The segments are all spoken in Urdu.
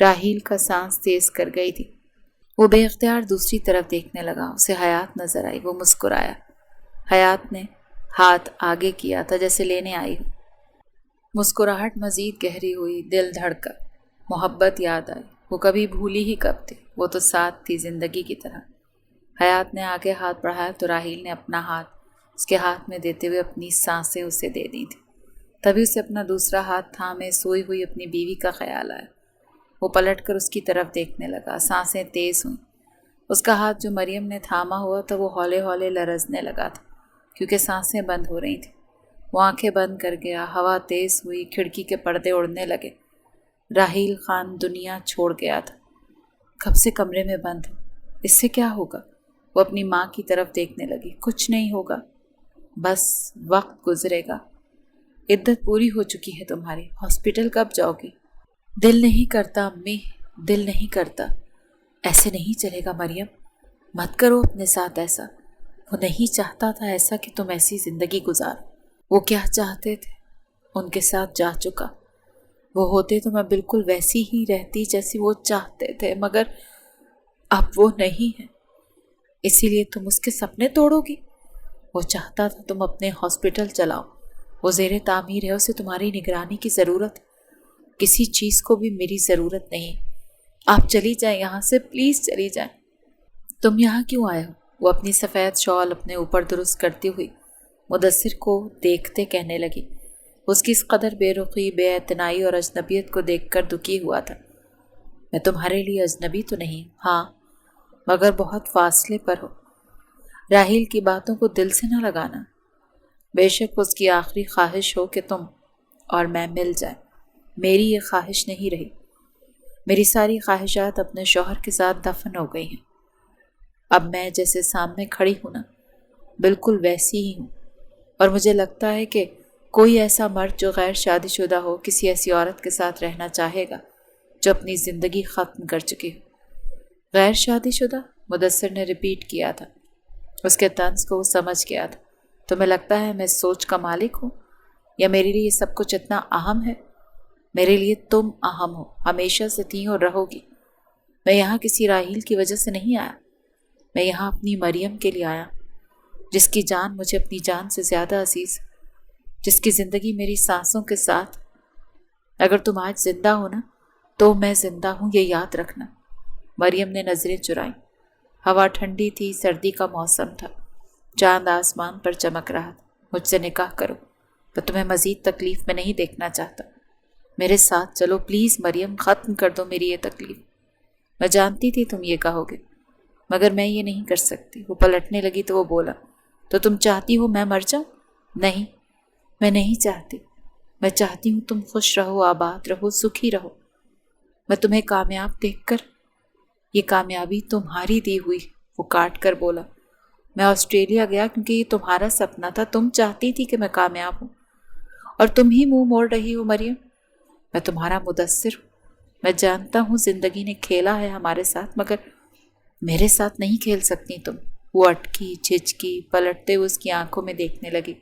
راحیل کا سانس تیز کر گئی تھی۔ وہ بے اختیار دوسری طرف دیکھنے لگا۔ اسے حیات نظر آئی۔ وہ مسکرایا۔ حیات نے ہاتھ آگے کیا تھا جیسے لینے آئی ہو۔ مسکراہٹ مزید گہری ہوئی، دل دھڑکا، محبت یاد آئی۔ وہ کبھی بھولی ہی کب تھی، وہ تو ساتھ تھی زندگی کی طرح۔ حیات نے آگے ہاتھ بڑھایا تو راحیل نے اپنا ہاتھ اس کے ہاتھ میں دیتے ہوئے اپنی سانسیں اسے دے دی تھی۔ تبھی اسے اپنا دوسرا ہاتھ تھامے سوئی ہوئی اپنی بیوی کا خیال آیا۔ وہ پلٹ کر اس کی طرف دیکھنے لگا۔ سانسیں تیز ہوئیں۔ اس کا ہاتھ جو مریم نے تھاما ہوا تھا وہ ہولے ہولے لرزنے لگا تھا کیونکہ سانسیں بند ہو رہی تھیں۔ وہ آنکھیں بند کر گیا۔ ہوا تیز ہوئی، کھڑکی کے پردے اڑنے لگے۔ راحیل خان دنیا چھوڑ گیا تھا۔ کب سے کمرے میں بند ہے، اس سے کیا ہوگا؟ وہ اپنی ماں کی طرف دیکھنے لگی۔ کچھ نہیں ہوگا، بس وقت گزرے گا۔ عدت پوری ہو چکی ہے تمہاری، ہاسپٹل کب جاؤ گی؟ دل نہیں کرتا امی، دل نہیں کرتا۔ ایسے نہیں چلے گا مریم، مت کرو اپنے ساتھ ایسا۔ وہ نہیں چاہتا تھا ایسا کہ تم ایسی زندگی گزارو۔ وہ کیا چاہتے تھے ان کے ساتھ جا چکا۔ وہ ہوتے تو میں بالکل ویسی ہی رہتی جیسی وہ چاہتے تھے، مگر اب وہ نہیں ہے، اسی لیے تم اس کے سپنے توڑو گی۔ وہ چاہتا تھا تم اپنے ہاسپٹل چلاؤ، وہ زیر تعمیر ہے، اسے تمہاری نگرانی کی ضرورت ہے۔ کسی چیز کو بھی میری ضرورت نہیں، آپ چلی جائیں یہاں سے، پلیز چلی جائیں۔ تم یہاں کیوں آئے ہو؟ وہ اپنی سفید شال اپنے اوپر درست کرتی ہوئی مدثر کو دیکھتے کہنے لگی۔ اس کی اس قدر بے رخی، بے اعتنائی اور اجنبیت کو دیکھ کر دکھی ہوا تھا۔ میں تمہارے لیے اجنبی تو نہیں، ہاں، مگر بہت فاصلے پر ہو۔ راحیل کی باتوں کو دل سے نہ لگانا۔ بے شک اس کی آخری خواہش ہو کہ تم اور میں مل جائیں، میری یہ خواہش نہیں رہی۔ میری ساری خواہشات اپنے شوہر کے ساتھ دفن ہو گئی ہیں۔ اب میں جیسے سامنے کھڑی ہوں نا، بالکل ویسی ہی ہوں، اور مجھے لگتا ہے کہ کوئی ایسا مرد جو غیر شادی شدہ ہو کسی ایسی عورت کے ساتھ رہنا چاہے گا جو اپنی زندگی ختم کر چکی ہو۔ غیر شادی شدہ؟ مدثر نے ریپیٹ کیا تھا۔ اس کے طنز کو وہ سمجھ گیا تھا۔ تمہیں لگتا ہے میں سوچ کا مالک ہوں، یا میرے لیے یہ سب کچھ اتنا اہم ہے؟ میرے لیے تم اہم ہو، ہمیشہ سے تھی اور رہو گی۔ میں یہاں کسی راحیل کی وجہ سے نہیں آیا، میں یہاں اپنی مریم کے لیے آیا، جس کی جان مجھے اپنی جان سے زیادہ عزیز ہے، جس کی زندگی میری سانسوں کے ساتھ۔ اگر تم آج زندہ ہو نا تو میں زندہ ہوں، یہ یاد رکھنا۔ مریم نے نظریں چرائیں۔ ہوا ٹھنڈی تھی، سردی کا موسم تھا، چاند آسمان پر چمک رہا تھا۔ مجھ سے نکاح کرو، میں تمہیں مزید تکلیف میں نہیں دیکھنا چاہتا۔ میرے ساتھ چلو پلیز مریم، ختم کر دو میری یہ تکلیف۔ میں جانتی تھی تم یہ کہو گے، مگر میں یہ نہیں کر سکتی۔ وہ پلٹنے لگی تو وہ بولا، تو تم چاہتی ہو میں مر جاؤں؟ نہیں، میں نہیں چاہتی۔ میں چاہتی ہوں تم خوش رہو، آباد رہو، سکھی رہو۔ میں تمہیں کامیاب دیکھ کر، یہ کامیابی تمہاری دی ہوئی، وہ کاٹ کر بولا۔ میں آسٹریلیا گیا کیونکہ یہ تمہارا سپنا تھا، تم چاہتی تھی کہ میں کامیاب ہوں، اور تم ہی منہ موڑ رہی ہو مریم۔ میں تمہارا مدثر ہوں، میں جانتا ہوں زندگی نے کھیلا ہے ہمارے ساتھ، مگر میرے ساتھ نہیں کھیل سکتی تم۔ وہ اٹکی، جھجکی، پلٹتے ہوئے اس کی آنکھوں میں دیکھنے لگی۔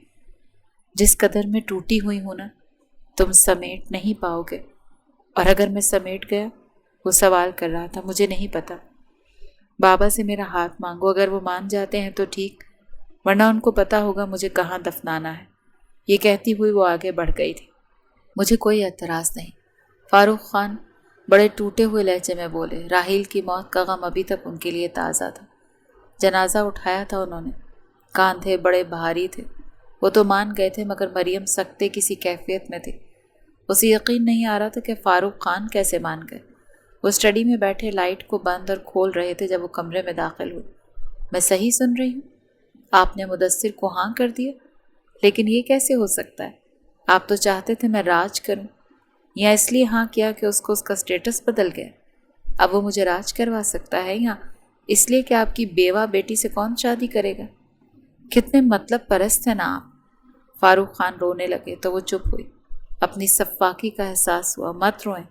جس قدر میں ٹوٹی ہوئی ہوں نا، تم سمیٹ نہیں پاؤ گے، اور اگر میں سمیٹ گیا، وہ سوال کر رہا تھا، مجھے نہیں پتا۔ بابا سے میرا ہاتھ مانگو، اگر وہ مان جاتے ہیں تو ٹھیک، ورنہ ان کو پتا ہوگا مجھے کہاں دفنانا ہے۔ یہ کہتی ہوئی وہ آگے بڑھ گئی تھی۔ مجھے کوئی اعتراض نہیں، فاروق خان بڑے ٹوٹے ہوئے لہجے میں بولے۔ راحیل کی موت کا غم ابھی تک ان کے لیے تازہ تھا۔ جنازہ اٹھایا تھا انہوں نے، کاندھے بڑے بھاری تھے۔ وہ تو مان گئے تھے، مگر مریم سکتے کسی کیفیت میں تھی۔ اسے یقین نہیں آ رہا تھا کہ فاروق خان کیسے مان گئے۔ وہ اسٹڈی میں بیٹھے لائٹ کو بند اور کھول رہے تھے جب وہ کمرے میں داخل ہوئے۔ میں صحیح سن رہی ہوں؟ آپ نے مدثر کو ہاں کر دیا؟ لیکن یہ کیسے ہو سکتا ہے؟ آپ تو چاہتے تھے میں راج کروں، یا اس لیے ہاں کیا کہ اس کو اس کا سٹیٹس بدل گیا؟ اب وہ مجھے راج کروا سکتا ہے، یا اس لیے کہ آپ کی بیوہ بیٹی سے کون شادی کرے گا؟ کتنے مطلب پرست ہیں نا آپ۔ فاروق خان رونے لگے تو وہ چپ ہوئی۔ اپنی سفاکی کا احساس ہوا۔ مت روئیں،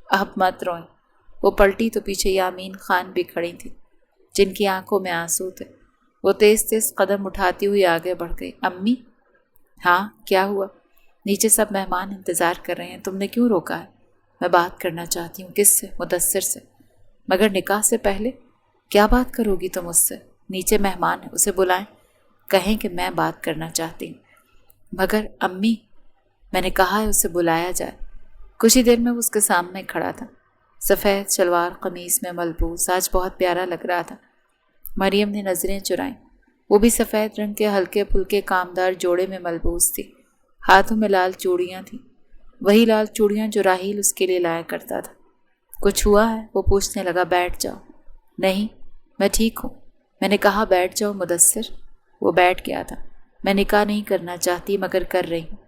اب مت روئیں۔ وہ پلٹی تو پیچھے یامین خان بھی کھڑی تھی، جن کی آنکھوں میں آنسو تھے۔ وہ تیز تیز قدم اٹھاتی ہوئی آگے بڑھ گئی۔ امی؟ ہاں، کیا ہوا؟ نیچے سب مہمان انتظار کر رہے ہیں، تم نے کیوں روکا ہے؟ میں بات کرنا چاہتی ہوں۔ کس سے؟ مدثر سے۔ مگر نکاح سے پہلے کیا بات کرو گی تم اس سے؟ نیچے مہمان ہے، اسے بلائیں، کہیں کہ میں بات کرنا چاہتی ہوں۔ مگر امی، میں نے کہا ہے اسے بلایا جائے۔ کچھ ہی دیر میں وہ اس کے سامنے کھڑا تھا، سفید شلوار قمیص میں ملبوس، آج بہت پیارا لگ رہا تھا۔ مریم نے نظریں چرائیں، وہ بھی سفید رنگ کے ہلکے پھلکے کامدار جوڑے میں ملبوس تھی، ہاتھوں میں لال چوڑیاں تھیں، وہی لال چوڑیاں جو راحیل اس کے لیے لایا کرتا تھا۔ کچھ ہوا ہے؟ وہ پوچھنے لگا۔ بیٹھ جاؤ۔ نہیں، میں ٹھیک ہوں۔ میں نے کہا بیٹھ جاؤ مدثر۔ وہ بیٹھ گیا تھا۔ میں نکاح نہیں کرنا چاہتی مگر کر رہی ہوں۔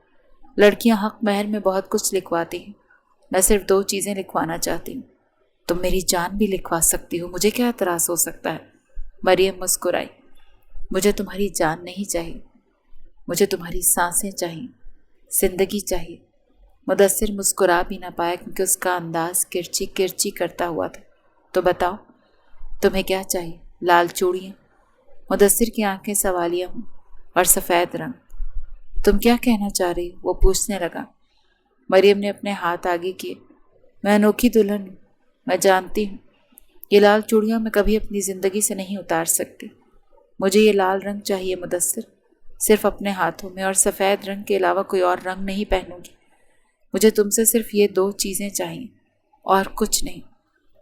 لڑکیاں حق مہر میں بہت کچھ لکھواتی ہیں، میں صرف 2 چیزیں لکھوانا چاہتی ہوں۔ تم میری جان بھی لکھوا سکتی ہو، مجھے کیا اعتراض ہو سکتا ہے؟ مریم مسکرائی۔ مجھے تمہاری جان نہیں چاہیے، مجھے تمہاری سانسیں چاہیے، زندگی چاہیے۔ مدثر مسکرا بھی نہ پایا کیونکہ اس کا انداز کرچی کرچی کرتا ہوا تھا۔ تو بتاؤ تمہیں کیا چاہیے؟ لال چوڑیاں؟ مدثر کی آنکھیں سوالیہ ہوں اور سفید رنگ۔ تم کیا کہنا چاہ رہی ہو؟ وہ پوچھنے لگا۔ مریم نے اپنے ہاتھ آگے کیے۔ میں انوکھی دلہن ہوں، میں جانتی ہوں یہ لال چوڑیاں میں کبھی اپنی زندگی سے نہیں اتار سکتی۔ مجھے یہ لال رنگ چاہیے مدثر، صرف اپنے ہاتھوں میں، اور سفید رنگ کے علاوہ کوئی اور رنگ نہیں پہنوں گی۔ مجھے تم سے صرف یہ 2 چیزیں چاہیے اور کچھ نہیں۔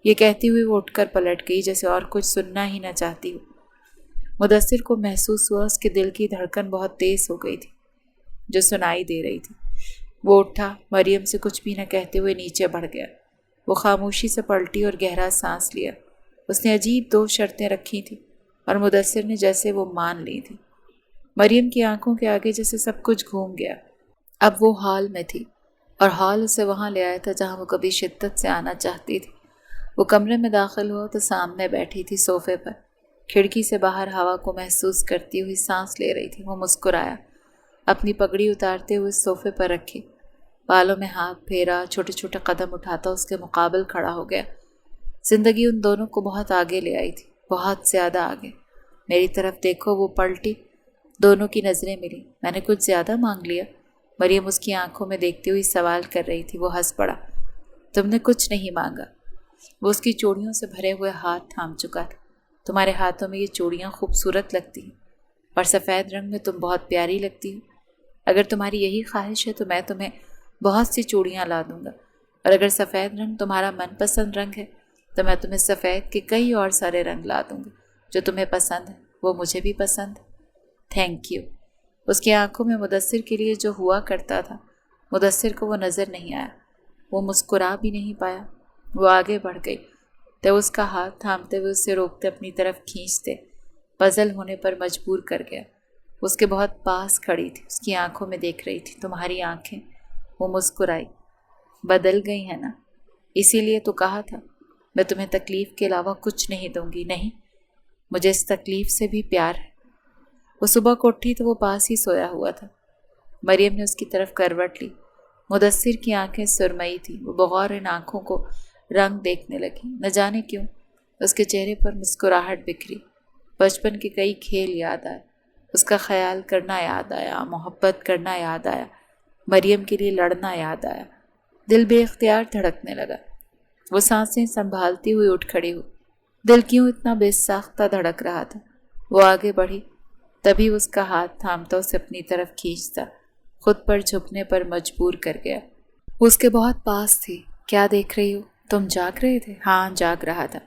یہ کہتی ہوئی وہ اٹھ کر پلٹ گئی جیسے اور کچھ سننا ہی نہ چاہتی ہو۔ مدثر کو محسوس ہوا اس کے دل کی دھڑکن بہت تیز ہو گئی تھی جو سنائی دے رہی تھی۔ وہ اٹھا، مریم سے کچھ بھی نہ کہتے ہوئے نیچے بڑھ گیا۔ وہ خاموشی سے پلٹی اور گہرا سانس لیا۔ اس نے عجیب 2 شرطیں رکھی تھیں اور مدثر نے جیسے وہ مان لی تھی۔ مریم کی آنکھوں کے آگے جیسے سب کچھ گھوم گیا۔ اب وہ ہال میں تھی اور ہال اسے وہاں لے آیا تھا جہاں وہ کبھی شدت سے آنا چاہتی تھی۔ وہ کمرے میں داخل ہوا تو سامنے بیٹھی تھی صوفے پر، کھڑکی سے باہر ہوا کو محسوس کرتی ہوئی سانس لے رہی تھی۔ وہ مسکرایا، اپنی پگڑی اتارتے ہوئے صوفے پر رکھی، بالوں میں ہاتھ پھیرا، چھوٹے چھوٹے قدم اٹھاتا اس کے مقابل کھڑا ہو گیا۔ زندگی ان دونوں کو بہت آگے لے آئی تھی، بہت زیادہ آگے۔ میری طرف دیکھو۔ وہ پلٹی، دونوں کی نظریں ملی۔ میں نے کچھ زیادہ مانگ لیا؟ مریم اس کی آنکھوں میں دیکھتی ہوئی سوال کر رہی تھی۔ وہ ہنس پڑا۔ تم نے کچھ نہیں مانگا۔ وہ اس کی چوڑیوں سے بھرے ہوئے ہاتھ تھام چکا تھا۔ تمہارے ہاتھوں میں یہ چوڑیاں خوبصورت لگتی ہیں اور سفید رنگ میں تم بہت پیاری لگتی ہو۔ اگر تمہاری یہی خواہش ہے تو میں تمہیں بہت سی چوڑیاں لا دوں گا، اور اگر سفید رنگ تمہارا من پسند رنگ ہے تو میں تمہیں سفید کے کئی اور سارے رنگ لا دوں گا جو تمہیں پسند ہے۔ وہ مجھے بھی پسند ہے۔ Thank you. اس کی آنکھوں میں مدثر کے لیے جو ہوا کرتا تھا، مدثر کو وہ نظر نہیں آیا۔ وہ مسکرا بھی نہیں پایا۔ وہ آگے بڑھ گئی تو اس کا ہاتھ تھامتے ہوئے اسے روکتے اپنی طرف کھینچتے پزل ہونے پر مجبور کر گیا۔ اس کے بہت پاس کھڑی تھی، اس کی آنکھوں میں دیکھ رہی تھی۔ تمہاری آنکھیں؟ وہ مسکرائی۔ بدل گئی ہیں نا، اسی لیے تو کہا تھا میں تمہیں تکلیف کے علاوہ کچھ نہیں دوں گی۔ نہیں، مجھے اس تکلیف سے بھی پیار ہے۔ وہ صبح کو اٹھی تو وہ پاس ہی سویا ہوا تھا۔ مریم نے اس کی طرف کروٹ لی۔ مدثر کی آنکھیں سرمئی تھیں۔ وہ بغور ان آنکھوں کو رنگ دیکھنے لگی۔ نہ جانے کیوں اس کے چہرے پر مسکراہٹ بکھری۔ بچپن کے کئی کھیل یاد آئے، اس کا خیال کرنا یاد آیا، محبت کرنا یاد آیا، مریم کے لیے لڑنا یاد آیا۔ دل بے اختیار دھڑکنے لگا۔ وہ سانسیں سنبھالتی ہوئی اٹھ کھڑی ہوئی۔ دل کیوں اتنا بے ساختہ دھڑک رہا تھا؟ وہ آگے بڑھی، تبھی اس کا ہاتھ تھامتا اسے اپنی طرف کھینچتا خود پر جھکنے پر مجبور کر گیا۔ وہ اس کے بہت پاس تھی۔ کیا دیکھ رہی ہو؟ تم جاگ رہے تھے؟ ہاں، جاگ رہا تھا۔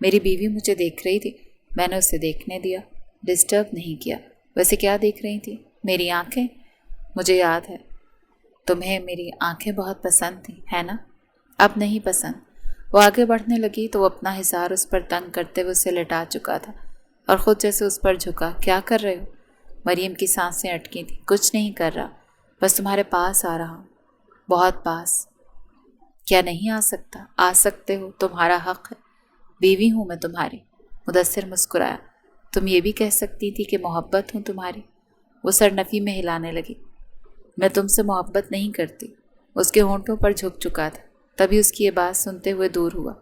میری بیوی مجھے دیکھ رہی تھی، میں نے اسے دیکھنے دیا، ڈسٹرب نہیں کیا۔ ویسے کیا دیکھ رہی تھی؟ میری آنکھیں؟ مجھے یاد ہے تمہیں میری آنکھیں بہت پسند تھیں، ہے نا؟ اب نہیں پسند۔ وہ آگے بڑھنے لگی تو وہ اپنا حصار اس پر تنگ کرتے ہوئے اسے لٹا چکا تھا اور خود جیسے اس پر جھکا۔ کیا کر رہے ہو؟ مریم کی سانسیں اٹکی تھیں۔ کچھ نہیں کر رہا، بس تمہارے پاس آ رہا ہوں، بہت پاس۔ کیا نہیں آ سکتا؟ آ سکتے ہو، تمہارا حق ہے، بیوی ہوں میں تمہاری۔ مدثر مسکرایا۔ تم یہ بھی کہہ سکتی تھی کہ محبت ہوں تمہاری۔ وہ سر نفی میں ہلانے لگی۔ میں تم سے محبت نہیں کرتی۔ اس کے ہونٹوں پر جھک چکا تھا، تبھی اس کی یہ بات سنتے ہوئے دور ہوا۔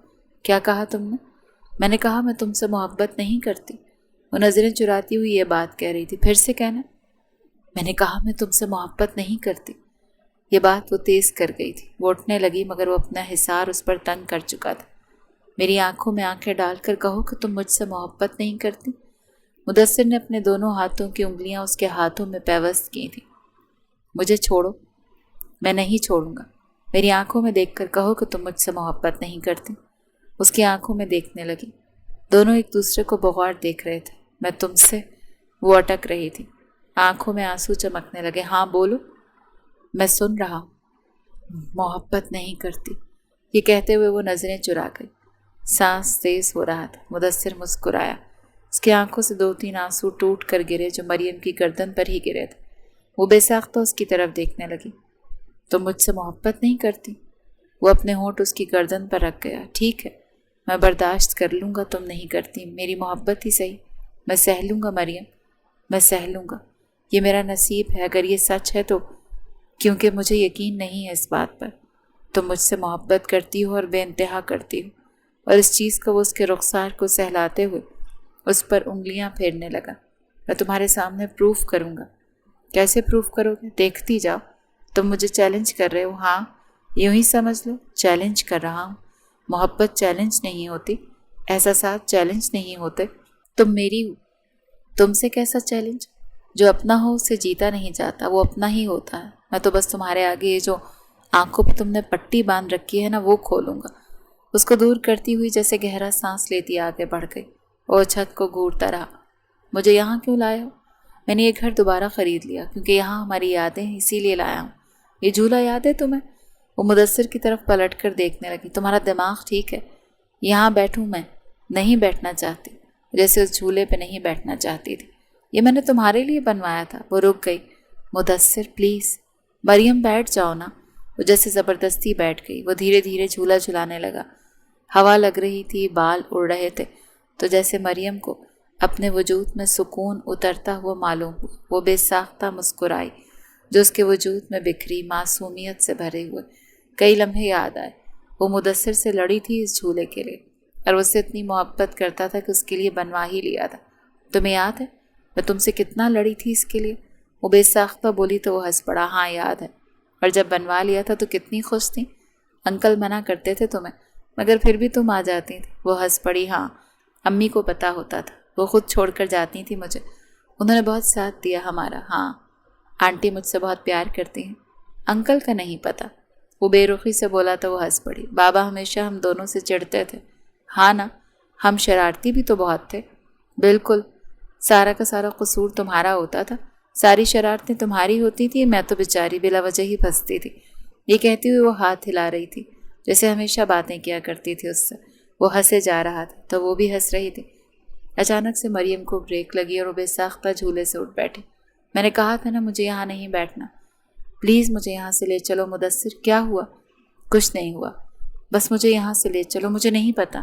کیا کہا تم نے؟ میں نے کہا میں تم سے محبت نہیں کرتی۔ وہ نظریں چراتی ہوئی یہ بات کہہ رہی تھی۔ پھر سے کہنا۔ میں نے کہا میں تم سے محبت نہیں کرتی۔ یہ بات وہ تیز کر گئی تھی۔ وہ اٹھنے لگی مگر وہ اپنا حصار اس پر تنگ کر چکا تھا۔ میری آنکھوں میں آنکھیں ڈال کر کہو کہ تم مجھ سے محبت نہیں کرتی؟ مدثر نے اپنے دونوں ہاتھوں کی انگلیاں اس کے ہاتھوں میں پیوست کی تھیں۔ مجھے چھوڑو۔ میں نہیں چھوڑوں گا۔ میری آنکھوں میں دیکھ کر کہو کہ تم مجھ سے محبت نہیں کرتی۔ اس کی آنکھوں میں دیکھنے لگی۔ دونوں ایک دوسرے کو بغور دیکھ رہے تھے۔ میں تم سے، وہ اٹک رہی تھی۔ آنکھوں میں آنسو چمکنے لگے۔ ہاں بولو۔ میں سن رہا ہوں۔ محبت نہیں کرتی، یہ کہتے ہوئے وہ نظریں چرا گئی۔ سانس تیز ہو رہا تھا۔ مدثر مسکرایا۔ اس کی آنکھوں سے 2-3 آنسو ٹوٹ کر گرے جو مریم کی گردن پر ہی گرے تھے۔ وہ بے ساختہ اس کی طرف دیکھنے لگی۔ تم مجھ سے محبت نہیں کرتی؟ وہ اپنے ہونٹ اس کی گردن پر رکھ گیا۔ ٹھیک ہے، میں برداشت کر لوں گا تم نہیں کرتی، میری محبت ہی صحیح۔ میں سہ لوں گا مریم، میں سہ لوں گا۔ یہ میرا نصیب ہے اگر یہ سچ ہے تو، کیونکہ مجھے یقین نہیں ہے اس بات پر۔ تم مجھ سے محبت کرتی ہو اور بے انتہا کرتی ہو۔ اور اس چیز کو وہ اس کے رخسار کو سہلاتے ہوئے اس پر انگلیاں پھیرنے لگا۔ میں تمہارے سامنے پروف کروں گا۔ کیسے پروف کرو گے؟ دیکھتی جاؤ۔ تم مجھے چیلنج کر رہے ہو؟ ہاں، یوں ہی سمجھ لو، چیلنج کر رہا ہوں۔ محبت چیلنج نہیں ہوتی، احساسات چیلنج نہیں ہوتے۔ تم میری ہو، تم سے کیسا چیلنج؟ جو اپنا ہو اسے جیتا نہیں جاتا، وہ اپنا ہی ہوتا ہے۔ میں تو بس تمہارے آگے یہ جو آنکھوں پہ تم نے پٹی باندھ رکھی ہے نا، وہ کھولوں گا۔ اس کو دور کرتی ہوئی جیسے گہرا سانس لیتی آگے بڑھ گئی اور چھت کو گھورتا رہا۔ مجھے یہاں کیوں لائے ہو؟ میں نے یہ گھر دوبارہ خرید لیا کیونکہ یہاں ہماری یادیں ہیں، اسی لیے لایا ہوں۔ یہ جھولا یاد ہے تمہیں؟ وہ مدثر کی طرف پلٹ کر دیکھنے لگی۔ تمہارا دماغ ٹھیک ہے؟ یہاں بیٹھوں میں نہیں بیٹھنا چاہتی، جیسے اس جھولے پہ نہیں بیٹھنا چاہتی تھی۔ یہ میں نے تمہارے لیے بنوایا تھا۔ وہ رک گئی۔ مدثر پلیز۔ مریم بیٹھ جاؤ نا۔ وہ جیسے زبردستی بیٹھ گئی۔ وہ دھیرے دھیرے جھولا جھلانے لگا۔ ہوا لگ رہی تھی، بال اڑ رہے تھے، تو جیسے مریم کو اپنے وجود میں سکون اترتا ہوا معلوم ہوا۔ وہ بے ساختہ مسکرائی جو اس کے وجود میں بکھری معصومیت سے بھرے ہوئے کئی لمحے یاد آئے۔ وہ مدثر سے لڑی تھی اس جھولے کے لیے اور اس سے اتنی محبت کرتا تھا کہ اس کے لیے بنوا ہی لیا تھا۔ تمہیں یاد ہے میں تم سے کتنا لڑی تھی اس کے لیے؟ وہ بے ساختہ بولی تو وہ ہنس پڑا۔ ہاں یاد ہے، اور جب بنوا لیا تھا تو کتنی خوش تھی۔ انکل منع کرتے تھے تمہیں مگر پھر بھی تم آ جاتی تھی۔ وہ ہنس پڑی۔ ہاں، امی کو پتہ ہوتا تھا، وہ خود چھوڑ کر جاتی تھی مجھے۔ انہوں نے بہت ساتھ دیا ہمارا۔ ہاں، آنٹی مجھ سے بہت پیار کرتی ہیں۔ انکل کا نہیں پتہ۔ وہ بے رخی سے بولا تو وہ ہنس پڑی۔ بابا ہمیشہ ہم دونوں سے چڑھتے تھے۔ ہاں نا، ہم شرارتی بھی تو بہت تھے۔ بالکل، سارا کا سارا قصور تمہارا ہوتا تھا، ساری شرارتیں تمہاری ہوتی تھی، میں تو بیچاری بلا وجہ ہی پھنستی تھی۔ یہ کہتی ہوئی وہ ہاتھ ہلا رہی تھی جیسے ہمیشہ باتیں کیا کرتی تھی اس سے۔ وہ ہنسے جا رہا تھا تو وہ بھی ہنس رہی تھی۔ اچانک سے مریم کو بریک لگی اور وہ بے ساختہ جھولے سے اٹھ بیٹھی۔ میں نے کہا تھا نا مجھے یہاں نہیں بیٹھنا، پلیز مجھے یہاں سے لے چلو۔ مدثر کیا ہوا؟ کچھ نہیں ہوا، بس مجھے یہاں سے لے چلو۔ مجھے نہیں پتہ،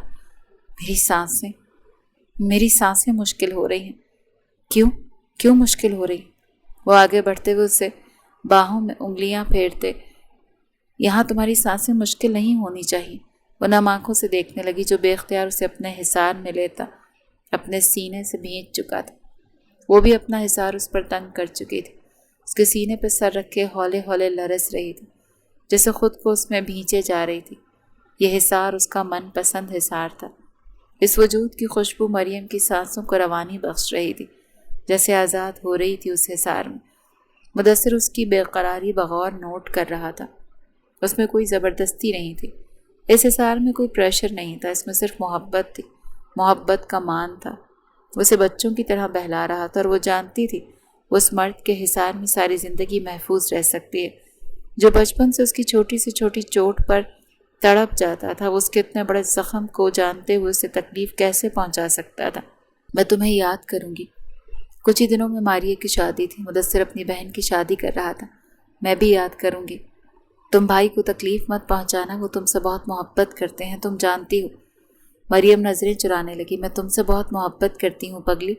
میری سانسیں مشکل ہو رہی ہیں۔ کیوں مشکل ہو رہی؟ وہ آگے بڑھتے ہوئے اسے باہوں میں انگلیاں پھیرتے۔ یہاں تمہاری سانسیں مشکل نہیں ہونی چاہیے۔ وہ نم آنکھوں سے دیکھنے لگی جو بے اختیار اسے اپنے حصار میں لیتا اپنے سینے سے بھینچ چکا تھا۔ وہ بھی اپنا حصار اس پر تنگ کر چکی تھی۔ اس کے سینے پہ سر رکھے ہولے ہولے لرز رہی تھی جیسے خود کو اس میں بھینچے جا رہی تھی۔ یہ حصار اس کا من پسند حصار تھا۔ اس وجود کی خوشبو مریم کی سانسوں کو روانی بخش رہی تھی، جیسے آزاد ہو رہی تھی اس حصار میں۔ مدثر اس کی بے قراری بغور نوٹ کر رہا تھا۔ اس میں کوئی زبردستی نہیں تھی، اس حصار میں کوئی پریشر نہیں تھا، اس میں صرف محبت تھی، محبت کا مان تھا۔ وہ اسے بچوں کی طرح بہلا رہا تھا اور وہ جانتی تھی وہ اس مرد کے حصار میں ساری زندگی محفوظ رہ سکتی ہے جو بچپن سے اس کی چھوٹی سے چھوٹی چوٹ پر تڑپ جاتا تھا۔ وہ اس کے اتنے بڑے زخم کو جانتے ہوئے اسے تکلیف کیسے پہنچا سکتا تھا؟ میں تمہیں یاد کروں گی۔ کچھ ہی دنوں میں ماریہ کی شادی تھی۔ مدثر اپنی بہن کی شادی کر رہا تھا۔ میں بھی یاد کروں گی۔ تم بھائی کو تکلیف مت پہنچانا، وہ تم سے بہت محبت کرتے ہیں، تم جانتی ہو۔ مریم نظریں چرانے لگی۔ میں تم سے بہت محبت کرتی ہوں پگلی،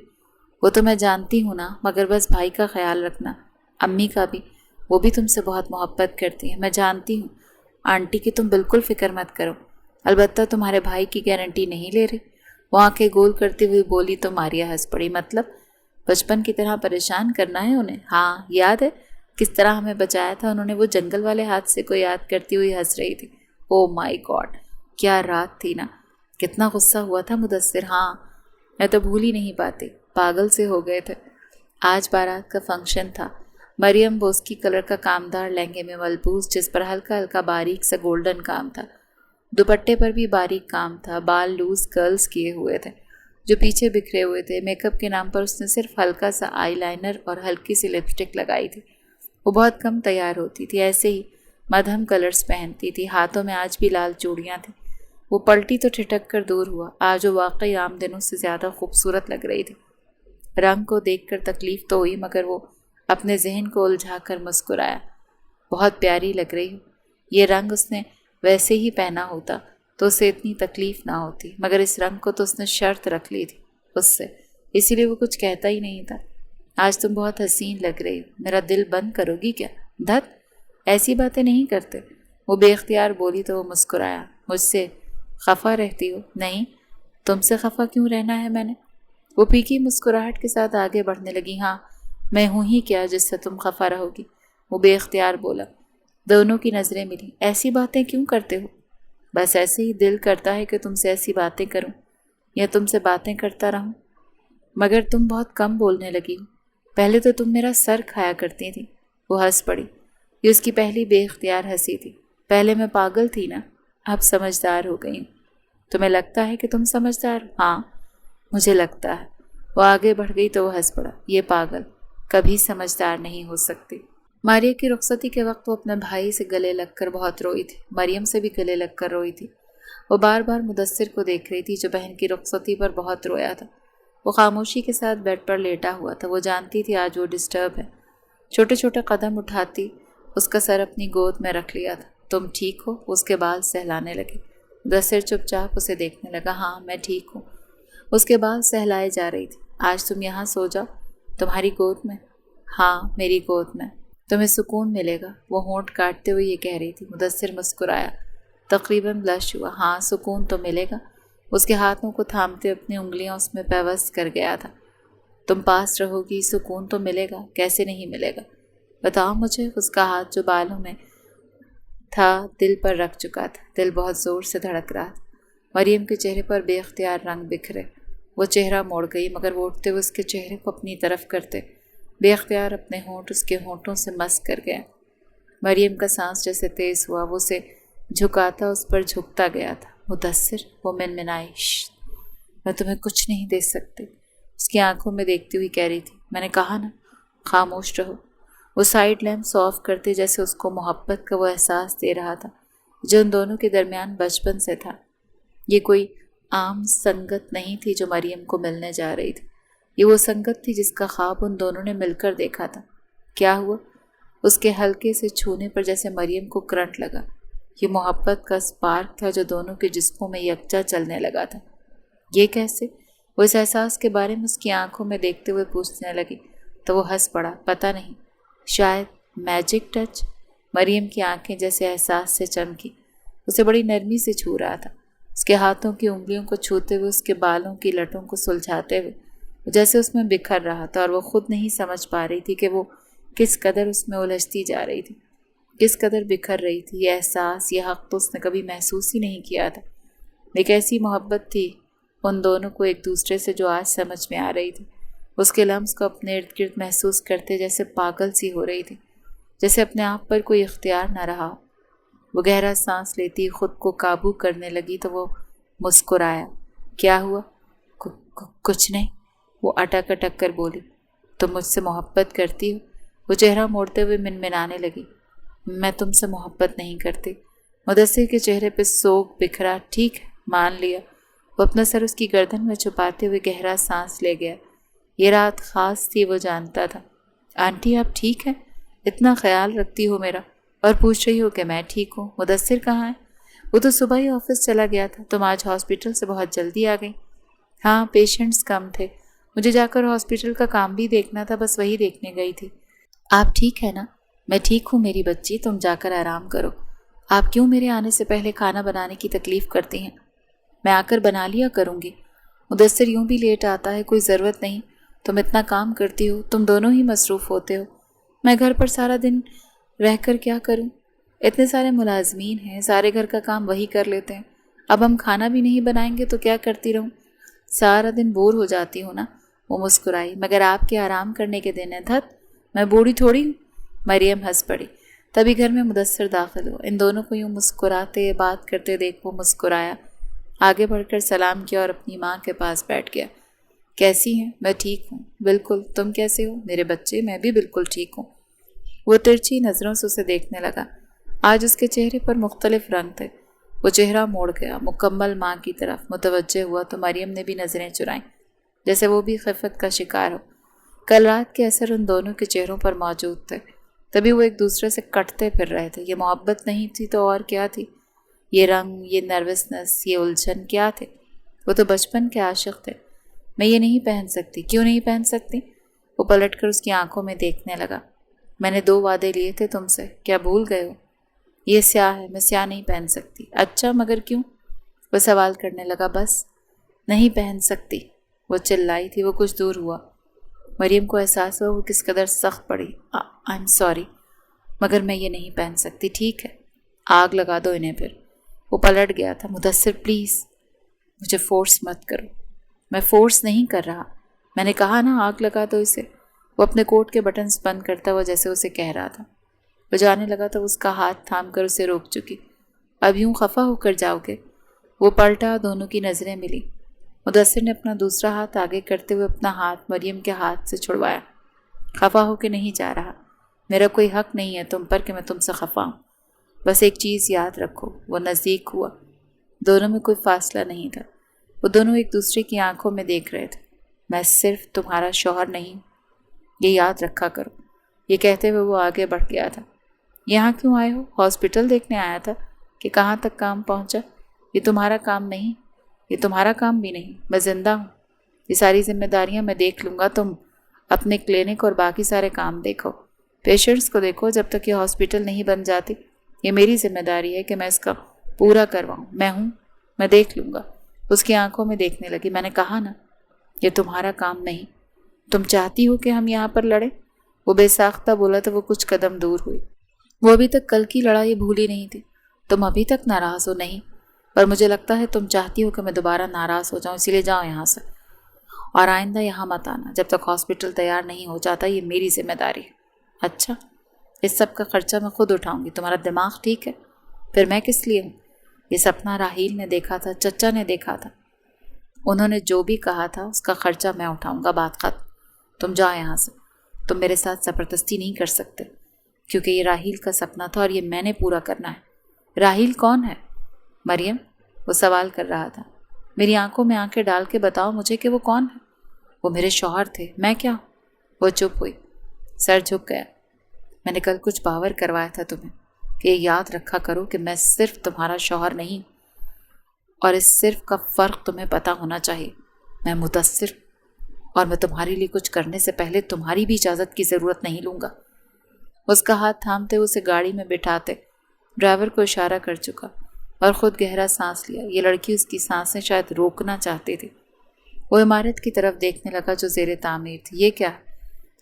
وہ تو میں جانتی ہوں نا، مگر بس بھائی کا خیال رکھنا۔ امی کا بھی، وہ بھی تم سے بہت محبت کرتی ہیں، میں جانتی ہوں۔ آنٹی کی تم بالکل فکر مت کرو، البتہ تمہارے بھائی کی گارنٹی نہیں لے رہے۔ وہ آنکھیں گول کرتے ہوئے بولی تو ماریہ ہنس پڑی۔ مطلب بچپن کی طرح پریشان کرنا ہے انہیں؟ ہاں یاد ہے، کس طرح ہمیں بچایا تھا انہوں نے، وہ جنگل والے حادثے کو یاد کرتی ہوئی ہنس رہی تھی۔ او مائی گاڈ، کیا رات تھی نا، کتنا غصہ ہوا تھا مدثر۔ ہاں میں تو بھول ہی نہیں پاتی، پاگل سے ہو گئے تھے۔ آج بارات کا فنکشن تھا۔ مریم بوسکی کلر کا کامدار لہنگے میں ملبوس، جس پر ہلکا ہلکا باریک سا گولڈن کام تھا، دوپٹے پر بھی باریک کام تھا، بال لوز کرلز کیے ہوئے تھے جو پیچھے بکھرے ہوئے تھے۔ میک اپ کے نام پر اس نے صرف ہلکا سا آئی لائنر اور ہلکی سی لپسٹک لگائی تھی۔ وہ بہت کم تیار ہوتی تھی، ایسے ہی مدھم کلرز پہنتی تھی، ہاتھوں میں آج بھی لال چوڑیاں تھیں۔ وہ پلٹی تو ٹھٹک کر دور ہوا، آج وہ واقعی عام دنوں سے زیادہ خوبصورت لگ رہی تھی۔ رنگ کو دیکھ کر تکلیف تو ہوئی، مگر وہ اپنے ذہن کو الجھا کر مسکرایا۔ بہت پیاری لگ رہی ہو۔ یہ رنگ اس نے ویسے ہی پہنا ہوتا تو اسے اتنی تکلیف نہ ہوتی، مگر اس رنگ کو تو اس نے شرط رکھ لی تھی اس سے، اسی لیے وہ کچھ کہتا ہی نہیں تھا۔ آج تم بہت حسین لگ رہی ہو، میرا دل بند کرو گی کیا؟ دھت، ایسی باتیں نہیں کرتے، وہ بے اختیار بولی تو وہ مسکرایا۔ مجھ سے خفا رہتی ہو؟ نہیں، تم سے خفا کیوں رہنا ہے میں نے؟ وہ پھیکی مسکراہٹ کے ساتھ آگے بڑھنے لگی۔ ہاں میں ہوں ہی کیا جس سے تم خفا رہو گی، وہ بے اختیار بولا۔ دونوں کی نظریں ملی۔ ایسی باتیں کیوں کرتے ہو؟ بس ایسے ہی دل کرتا ہے کہ تم سے ایسی باتیں کروں یا تم سے باتیں کرتا رہوں، مگر تم بہت کم بولنے لگی ہو، پہلے تو تم میرا سر کھایا کرتی تھی۔ وہ ہنس پڑی، یہ اس کی پہلی بے اختیار ہنسی تھی۔ پہلے میں پاگل تھی نا، اب سمجھدار ہو گئی ہوں۔ تمہیں لگتا ہے کہ تم سمجھدار؟ ہاں مجھے لگتا ہے۔ وہ آگے بڑھ گئی تو وہ ہنس پڑا۔ یہ پاگل کبھی سمجھدار نہیں ہو سکتی۔ ماریا کی رخصتی کے وقت وہ اپنے بھائی سے گلے لگ کر بہت روئی تھی، مریم سے بھی گلے لگ کر روئی تھی۔ وہ بار بار مدثر کو دیکھ رہی تھی جو بہن کی رخصتی پر بہت رویا تھا۔ وہ خاموشی کے ساتھ بیڈ پر لیٹا ہوا تھا، وہ جانتی تھی آج وہ ڈسٹرب ہے۔ چھوٹے چھوٹے قدم اٹھاتی اس کا سر اپنی گود میں رکھ لیا تھا۔ تم ٹھیک ہو؟ اس کے بال سہلانے لگے۔ مدثر چپ چاپ اسے دیکھنے لگا۔ ہاں میں ٹھیک ہوں۔ اس کے بال سہلائے جا رہی تھی۔ آج تم یہاں سو جاؤ، تمہاری گود میں۔ ہاں میری گود میں، تمہیں سکون ملے گا، وہ ہونٹ کاٹتے ہوئے یہ کہہ رہی تھی۔ مدثر مسکرایا، تقریباً بلش ہوا۔ ہاں سکون تو ملے گا۔ اس کے ہاتھوں کو تھامتے اپنی انگلیاں اس میں پیوست کر گیا تھا۔ تم پاس رہو گی، سکون تو ملے گا، کیسے نہیں ملے گا بتاؤ مجھے۔ اس کا ہاتھ جو بالوں میں تھا دل پر رکھ چکا تھا، دل بہت زور سے دھڑک رہا تھا۔ مریم کے چہرے پر بے اختیار رنگ بکھرے، وہ چہرہ موڑ گئی، مگر وہ اٹھتے ہوئے اس کے چہرے کو اپنی طرف کرتے بے اختیار اپنے ہونٹ اس کے ہونٹوں سے مس کر گیا۔ مریم کا سانس جیسے تیز ہوا، وہ اسے جھکاتا اس پر جھکتا گیا تھا۔ مدثر، وہ منمنائی، میں تمہیں کچھ نہیں دے سکتی، اس کی آنکھوں میں دیکھتی ہوئی کہہ رہی تھی۔ میں نے کہا نا خاموش رہو۔ وہ سائیڈ لیمپ آف کرتے جیسے اس کو محبت کا وہ احساس دے رہا تھا جو ان دونوں کے درمیان بچپن سے تھا۔ یہ کوئی عام سنگت نہیں تھی جو مریم کو ملنے جا رہی تھی، یہ وہ سنگت تھی جس کا خواب ان دونوں نے مل کر دیکھا تھا۔ کیا ہوا؟ اس کے ہلکے سے چھونے پر جیسے مریم کو کرنٹ لگا۔ یہ محبت کا سپارک تھا جو دونوں کے جسموں میں یکجا چلنے لگا تھا۔ یہ کیسے؟ وہ اس احساس کے بارے میں اس کی آنکھوں میں دیکھتے ہوئے پوچھنے لگی تو وہ ہنس پڑا۔ پتہ نہیں، شاید میجک ٹچ۔ مریم کی آنکھیں جیسے احساس سے چمکی، اسے بڑی نرمی سے چھو رہا تھا، اس کے ہاتھوں کی انگلیوں کو چھوتے ہوئے، اس کے بالوں کی لٹوں کو سلجھاتے ہوئے، جیسے اس میں بکھر رہا تھا اور وہ خود نہیں سمجھ پا رہی تھی کہ وہ کس قدر اس میں الجھتی جا رہی تھی، کس قدر بکھر رہی تھی۔ یہ احساس، یہ حق تو اس نے کبھی محسوس ہی نہیں کیا تھا۔ ایک ایسی محبت تھی ان دونوں کو ایک دوسرے سے جو آج سمجھ میں آ رہی تھی۔ اس کے لمس کو اپنے ارد گرد محسوس کرتے جیسے پاگل سی ہو رہی تھی، جیسے اپنے آپ پر کوئی اختیار نہ رہا۔ وہ گہرا سانس لیتی خود کو قابو کرنے لگی تو وہ مسکرایا۔ کیا ہوا؟ کچھ نہیں، وہ اٹک اٹک کر بولی۔ تم مجھ سے محبت کرتی ہو؟ وہ چہرہ موڑتے ہوئے منمنانے لگی۔ میں تم سے محبت نہیں کرتی۔ مدثر کے چہرے پہ سوگ بکھرا۔ ٹھیک ہے، مان لیا۔ وہ اپنا سر اس کی گردن میں چھپاتے ہوئے گہرا سانس لے گیا۔ یہ رات خاص تھی، وہ جانتا تھا۔ آنٹی آپ ٹھیک ہیں؟ اتنا خیال رکھتی ہو میرا اور پوچھ رہی ہو کہ میں ٹھیک ہوں۔ مدثر کہاں ہے؟ وہ تو صبح ہی آفس چلا گیا تھا۔ تم آج ہاسپٹل سے بہت جلدی آ گئی؟ ہاں پیشنٹس کم تھے، مجھے جا کر ہاسپٹل کا کام بھی دیکھنا تھا، بس وہی دیکھنے گئی تھی۔ آپ ٹھیک ہے نا؟ میں ٹھیک ہوں میری بچی، تم جا کر آرام کرو۔ آپ کیوں میرے آنے سے پہلے کھانا بنانے کی تکلیف کرتی ہیں؟ میں آ کر بنا لیا کروں گی۔ مدثر یوں بھی لیٹ آتا ہے، کوئی ضرورت نہیں، تم اتنا کام کرتی ہو، تم دونوں ہی مصروف ہوتے ہو۔ میں گھر پر سارا دن رہ کر کیا کروں؟ اتنے سارے ملازمین ہیں، سارے گھر کا کام وہی کر لیتے ہیں، اب ہم کھانا بھی نہیں بنائیں گے تو کیا کرتی رہوں؟ سارا دن بور ہو جاتی ہوں نا۔ وہ مسکرائی۔ مگر آپ کے آرام کرنے کے دن ہے دھت، میں بوڑھی تھوڑی ہوں۔ مریم ہنس پڑی۔ تبھی گھر میں مدثر داخل ہوا۔ ان دونوں کو یوں مسکراتے بات کرتے دیکھ وہ مسکرایا، آگے بڑھ کر سلام کیا اور اپنی ماں کے پاس بیٹھ گیا۔ کیسی ہیں؟ میں ٹھیک ہوں بالکل، تم کیسے ہو؟ میرے بچے، میں بھی بالکل ٹھیک ہوں۔ وہ ترچھی نظروں سے اسے دیکھنے لگا۔ آج اس کے چہرے پر مختلف رنگ تھے۔ وہ چہرہ موڑ گیا، مکمل ماں کی طرف متوجہ ہوا تو مریم نے بھی نظریں چرائیں، جیسے وہ بھی خفت کا شکار ہو۔ کل رات کے اثر ان دونوں کے چہروں پر موجود تھے، تبھی وہ ایک دوسرے سے کٹتے پھر رہے تھے۔ یہ محبت نہیں تھی تو اور کیا تھی؟ یہ رنگ، یہ نروسنس، یہ الجھن کیا تھے؟ وہ تو بچپن کے عاشق تھے۔ میں یہ نہیں پہن سکتی۔ کیوں نہیں پہن سکتی؟ وہ پلٹ کر اس کی آنکھوں میں دیکھنے لگا۔ میں نے 2 وعدے لیے تھے تم سے، کیا بھول گئے ہو؟ یہ سیاہ ہے، میں سیاہ نہیں پہن سکتی۔ اچھا، مگر کیوں؟ وہ سوال کرنے لگا۔ بس نہیں پہن سکتی۔ وہ چلائی تھی۔ وہ کچھ دور ہوا۔ مریم کو احساس ہوا وہ کس قدر سخت پڑی۔ آئی ایم سوری، مگر میں یہ نہیں پہن سکتی، ٹھیک ہے؟ آگ لگا دو انہیں پھر۔ وہ پلٹ گیا تھا۔ مدثر پلیز مجھے فورس مت کرو۔ میں فورس نہیں کر رہا، میں نے کہا نا آگ لگا دو اسے۔ وہ اپنے کوٹ کے بٹنز بند کرتا ہوا جیسے اسے کہہ رہا تھا۔ وہ جانے لگا تو اس کا ہاتھ تھام کر اسے روک چکی۔ اب یوں خفا ہو کر جاؤ گے؟ وہ پلٹا، دونوں کی نظریں ملی۔ مدثر نے اپنا دوسرا ہاتھ آگے کرتے ہوئے اپنا ہاتھ مریم کے ہاتھ سے چھڑوایا۔ خفا ہو کے نہیں جا رہا، میرا کوئی حق نہیں ہے تم پر کہ میں تم سے خفا ہوں۔ بس ایک چیز یاد رکھو۔ وہ نزدیک ہوا۔ دونوں میں کوئی فاصلہ نہیں تھا۔ وہ دونوں ایک دوسرے کی آنکھوں میں دیکھ رہے تھے۔ میں صرف تمہارا شوہر نہیں، یہ یاد رکھا کرو۔ یہ کہتے ہوئے وہ آگے بڑھ گیا تھا۔ یہاں کیوں آئے ہو؟ ہاسپٹل دیکھنے آیا تھا کہ کہاں تک کام پہنچا؟ یہ تمہارا کام نہیں، یہ تمہارا کام بھی نہیں۔ میں زندہ ہوں، یہ ساری ذمہ داریاں میں دیکھ لوں گا۔ تم اپنے کلینک اور باقی سارے کام دیکھو، پیشنٹس کو دیکھو جب تک یہ ہاسپٹل نہیں بن جاتی۔ یہ میری ذمہ داری ہے کہ میں اس کا پورا کرواؤں۔ میں ہوں، میں دیکھ لوں گا۔ اس کی آنکھوں میں دیکھنے لگی۔ میں نے کہا نا، یہ تمہارا کام نہیں۔ تم چاہتی ہو کہ ہم یہاں پر لڑیں؟ وہ بے ساختہ بولا تو وہ کچھ قدم دور ہوئی۔ وہ ابھی تک کل کی لڑائی بھولی نہیں تھی۔ تم ابھی تک ناراض ہو؟ نہیں، پر مجھے لگتا ہے تم چاہتی ہو کہ میں دوبارہ ناراض ہو جاؤں، اسی لیے جاؤ یہاں سے، اور آئندہ یہاں مت آنا جب تک ہاسپٹل تیار نہیں ہو جاتا۔ یہ میری ذمہ داری ہے۔ اچھا، اس سب کا خرچہ میں خود اٹھاؤں گی۔ تمہارا دماغ ٹھیک ہے؟ پھر میں کس لیے ہوں؟ یہ سپنا راحیل نے دیکھا تھا، چچا نے دیکھا تھا، انہوں نے جو بھی کہا تھا اس کا خرچہ میں اٹھاؤں گا، بات ختم۔ تم جاؤ یہاں سے۔ تم میرے ساتھ زبردستی نہیں کر سکتے، کیونکہ یہ راحیل کا سپنا تھا اور یہ میں نے پورا کرنا ہے۔ راحیل کون ہے؟ مریم، وہ سوال کر رہا تھا۔ میری آنکھوں میں آنکھیں ڈال کے بتاؤ مجھے کہ وہ کون ہے؟ وہ میرے شوہر تھے، میں کیا ہوں؟ وہ چپ ہوئی، سر جھک گیا۔ میں نے کل کچھ باور کروایا تھا تمہیں کہ یہ یاد رکھا کرو کہ میں صرف تمہارا شوہر نہیں، اور اس صرف کا فرق تمہیں پتہ ہونا چاہیے۔ میں مدثر، اور میں تمہارے لیے کچھ کرنے سے پہلے تمہاری بھی اجازت کی ضرورت نہیں لوں گا۔ اس کا ہاتھ تھامتے اسے گاڑی میں بٹھاتے ڈرائیور کو اشارہ کر چکا اور خود گہرا سانس لیا۔ یہ لڑکی اس کی سانسیں شاید روکنا چاہتی تھی۔ وہ عمارت کی طرف دیکھنے لگا جو زیر تعمیر تھی۔ یہ کیا ہے؟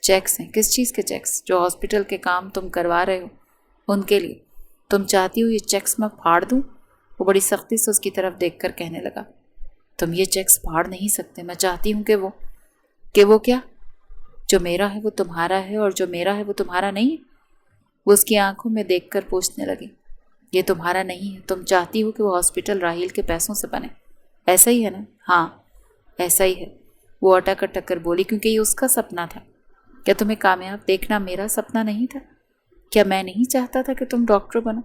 چیکس ہیں۔ کس چیز کے چیکس؟ جو ہاسپٹل کے کام تم کروا رہے ہو ان کے لیے۔ تم چاہتی ہو یہ چیکس میں پھاڑ دوں؟ وہ بڑی سختی سے اس کی طرف دیکھ کر کہنے لگا۔ تم یہ چیکس پھاڑ نہیں سکتے۔ میں چاہتی ہوں کہ وہ کیا؟ جو میرا ہے وہ تمہارا ہے، اور جو میرا ہے وہ تمہارا نہیں ہے۔ وہ اس کی آنکھوں میں دیکھ کر پوچھنے لگی۔ یہ تمہارا نہیں ہے، تم چاہتی ہو کہ وہ ہاسپٹل راحیل کے پیسوں سے بنے، ایسا ہی ہے نا؟ ہاں ایسا ہی ہے، وہ اٹک اٹک کر بولی، کیونکہ یہ اس کا سپنا تھا۔ کیا تمہیں کامیاب دیکھنا میرا سپنا نہیں تھا؟ کیا میں نہیں چاہتا تھا کہ تم ڈاکٹر بنو؟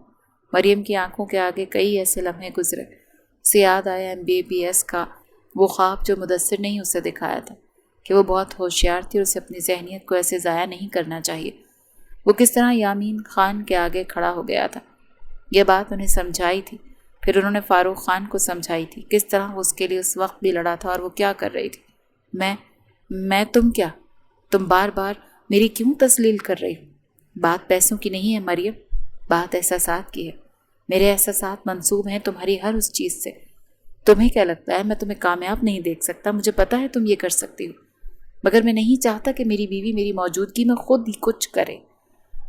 مریم کی آنکھوں کے آگے کئی ایسے لمحے گزرے۔ اسے یاد آیا MBBS کا وہ خواب جو مدثر نے ہی اسے دکھایا تھا، کہ وہ بہت ہوشیار تھی اور اسے اپنی ذہنیت کو ایسے ضائع نہیں کرنا چاہیے۔ وہ کس طرح یامین خان کے آگے کھڑا ہو گیا تھا، یہ بات انہیں سمجھائی تھی، پھر انہوں نے فاروق خان کو سمجھائی تھی، کس طرح وہ اس کے لیے اس وقت بھی لڑا تھا اور وہ کیا کر رہی تھی۔ میں تم کیا؟ تم بار بار میری کیوں تسلیل کر رہی ہو؟ بات پیسوں کی نہیں ہے مریم، بات احساسات کی ہے۔ میرے احساسات منسوب ہیں تمہاری ہر اس چیز سے۔ تمہیں کیا لگتا ہے میں تمہیں کامیاب نہیں دیکھ سکتا؟ مجھے پتا ہے تم یہ کر سکتی ہو، مگر میں نہیں چاہتا کہ میری بیوی میری موجودگی میں خود ہی کچھ کرے۔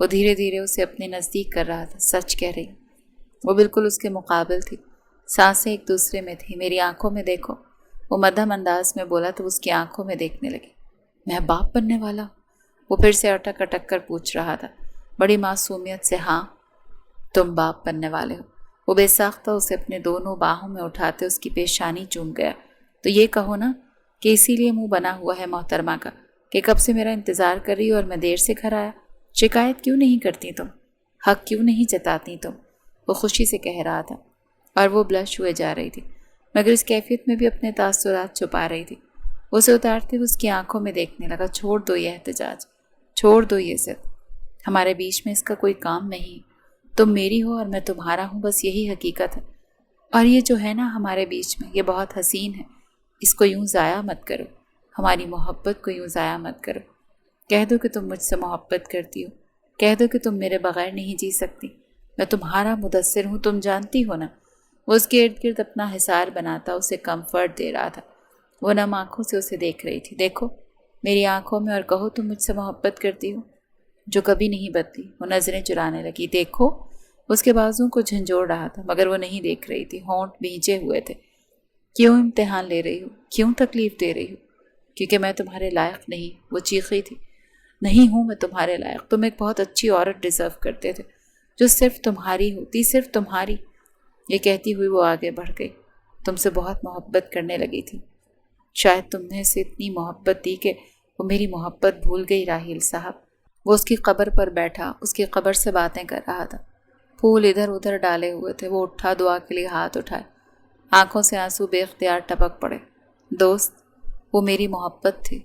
وہ دھیرے دھیرے اسے اپنے نزدیک کر رہا تھا. سچ کہہ رہی. وہ بالکل اس کے مقابل تھی. سانسیں ایک دوسرے میں تھیں. میری آنکھوں میں دیکھو. وہ مدھم انداز میں بولا تو اس کی آنکھوں میں دیکھنے لگی. میں باپ بننے والا ہوں؟ وہ پھر سے اٹک اٹک کر پوچھ رہا تھا بڑی معصومیت سے. ہاں تم باپ بننے والے ہو. وہ بے ساختہ اسے اپنے دونوں باہوں میں اٹھاتے اس کی پیشانی چوم گیا. تو یہ کہو نا کہ اسی لیے منہ بنا ہوا ہے محترمہ کا کہ کب سے میرا انتظار کر رہی ہو اور میں دیر سے گھر آیا. شکایت کیوں نہیں کرتی تم؟ حق کیوں نہیں جتاتی تم؟ وہ خوشی سے کہہ رہا تھا اور وہ بلش ہوئے جا رہی تھی مگر اس کیفیت میں بھی اپنے تاثرات چھپا رہی تھی. وہ اسے اتارتے ہوئے اس کی آنکھوں میں دیکھنے لگا. چھوڑ دو یہ احتجاج, چھوڑ دو یہ ضد. ہمارے بیچ میں اس کا کوئی کام نہیں. تم میری ہو اور میں تمہارا ہوں, بس یہی حقیقت ہے. اور یہ جو ہے نا ہمارے بیچ میں, یہ بہت حسین ہے. اس کو یوں ضائع مت کرو. ہماری محبت کو یوں ضائع مت کرو. کہہ دو کہ تم مجھ سے محبت کرتی ہو. کہہ دو کہ تم میرے بغیر نہیں جی سکتی. میں تمہارا مدثر ہوں, تم جانتی ہو نا. وہ اس کے ارد گرد اپنا حصار بناتا اسے کمفرٹ دے رہا تھا. وہ نم آنکھوں سے اسے دیکھ رہی تھی. دیکھو میری آنکھوں میں اور کہو تم مجھ سے محبت کرتی ہو, جو کبھی نہیں بدلی. وہ نظریں چرانے لگی. دیکھو. اس کے بازوں کو جھنجھوڑ رہا تھا مگر وہ نہیں دیکھ رہی تھی. ہونٹ بھینچے ہوئے تھے. کیوں امتحان لے رہی ہو؟ کیوں تکلیف دے رہی ہو؟ کیونکہ میں تمہارے لائق نہیں. وہ چیخی تھی. نہیں ہوں میں تمہارے لائق. تم ایک بہت اچھی عورت ڈیزرو کرتے تھے جو صرف تمہاری ہوتی, صرف تمہاری. یہ کہتی ہوئی وہ آگے بڑھ گئی. تم سے بہت محبت کرنے لگی تھی. شاید تم نے اسے اتنی محبت دی کہ وہ میری محبت بھول گئی. راہیل صاحب. وہ اس کی قبر پر بیٹھا اس کی قبر سے باتیں کر رہا تھا. پھول ادھر ادھر ڈالے ہوئے تھے. وہ اٹھا, دعا کے لیے ہاتھ اٹھائے. آنکھوں سے آنسو بے اختیار ٹپک پڑے. دوست وہ میری محبت تھی,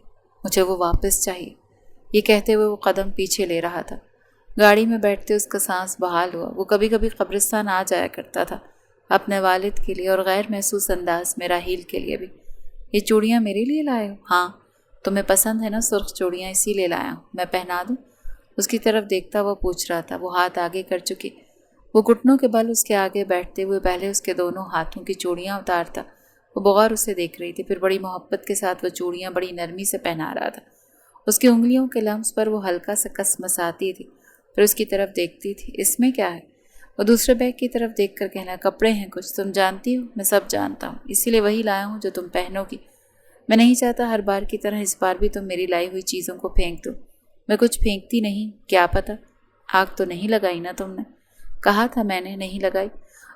مجھے وہ واپس چاہیے. یہ کہتے ہوئے وہ قدم پیچھے لے رہا تھا. گاڑی میں بیٹھتے اس کا سانس بحال ہوا. وہ کبھی کبھی قبرستان آ جایا کرتا تھا اپنے والد کے لیے اور غیر محسوس انداز میں راہیل کے لیے بھی. یہ چوڑیاں میرے لیے لائے ہو؟ ہاں تمہیں پسند ہے نا سرخ چوڑیاں, اسی لیے لایا ہوں. میں پہنا دوں؟ اس کی طرف دیکھتا وہ پوچھ رہا تھا. وہ ہاتھ آگے کر چکی. وہ گھٹنوں کے بل اس کے آگے بیٹھتے ہوئے پہلے اس کے دونوں ہاتھوں کی چوڑیاں اتارتا. وہ بغور اسے دیکھ رہی تھی. پھر بڑی محبت کے ساتھ وہ چوڑیاں بڑی نرمی سے پہنا رہا تھا. اس کی انگلیوں کے لمس پر وہ ہلکا سا کسمساتی تھی. پھر اس کی طرف دیکھتی تھی. اس میں کیا ہے؟ وہ دوسرے بیگ کی طرف دیکھ کر کہنا. کپڑے ہیں کچھ, تم جانتی ہو. میں سب جانتا ہوں, اسی لیے وہی لایا ہوں جو تم پہنو گی. میں نہیں چاہتا ہر بار کی طرح اس بار بھی تم میری لائی ہوئی چیزوں کو پھینک دو. میں کچھ پھینکتی نہیں. کیا پتہ. آگ تو نہیں لگائی نا تم نے؟ کہا تھا میں نے, نہیں لگائی.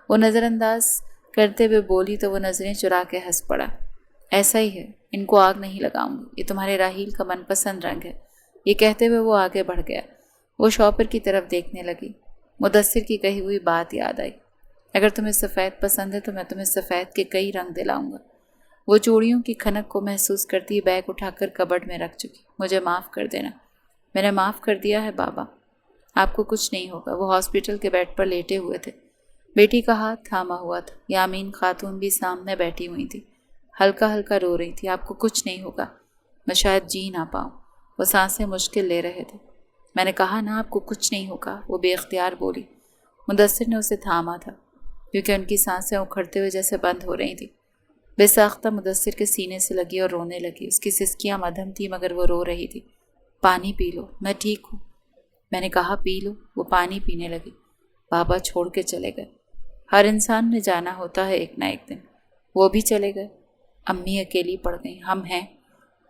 وہ نظر انداز کرتے ہوئے بولی تو وہ نظریں چرا کے ہنس پڑا. ایسا ہی ہے, ان کو آگ نہیں لگاؤں گی. یہ تمہارے راہیل کا من پسند رنگ ہے. یہ کہتے ہوئے وہ آگے بڑھ گیا. وہ شاپر کی طرف دیکھنے لگی. مدثر کی کہی ہوئی بات یاد آئی. اگر تمہیں سفید پسند ہے تو میں تمہیں سفید کے کئی رنگ دلاؤں گا. وہ چوڑیوں کی کھنک کو محسوس کرتی بیگ اٹھا کر کبڈ میں رکھ چکی. مجھے معاف کر دینا. میں نے معاف کر دیا ہے بابا. آپ کو کچھ نہیں ہوگا. وہ ہاسپٹل کے بیڈ پر لیٹے ہوئے تھے. بیٹی کا ہاتھ تھاما ہوا تھا. یامین خاتون بھی سامنے بیٹھی ہوئی تھی. ہلکا ہلکا رو رہی تھی. آپ کو کچھ نہیں ہوگا. میں شاید جی نہ پاؤں. وہ سانسیں مشکل لے رہے تھے. میں نے کہا نا آپ کو کچھ نہیں ہوگا. وہ بے اختیار بولی. مدثر نے اسے تھاما تھا کیونکہ ان کی سانسیں اکھڑتے ہوئے جیسے بند ہو رہی تھیں. بے ساختہ مدثر کے سینے سے لگی اور رونے لگی. اس کی سسکیاں مدھم تھی مگر وہ رو رہی تھی. پانی پی لو, میں ٹھیک ہوں. میں نے کہا پی لو. وہ پانی پینے لگی. بابا چھوڑ کے چلے گئے. ہر انسان نے جانا ہوتا ہے ایک نہ ایک دن. وہ بھی چلے گئے. امی اکیلی پڑ گئیں. ہم ہیں.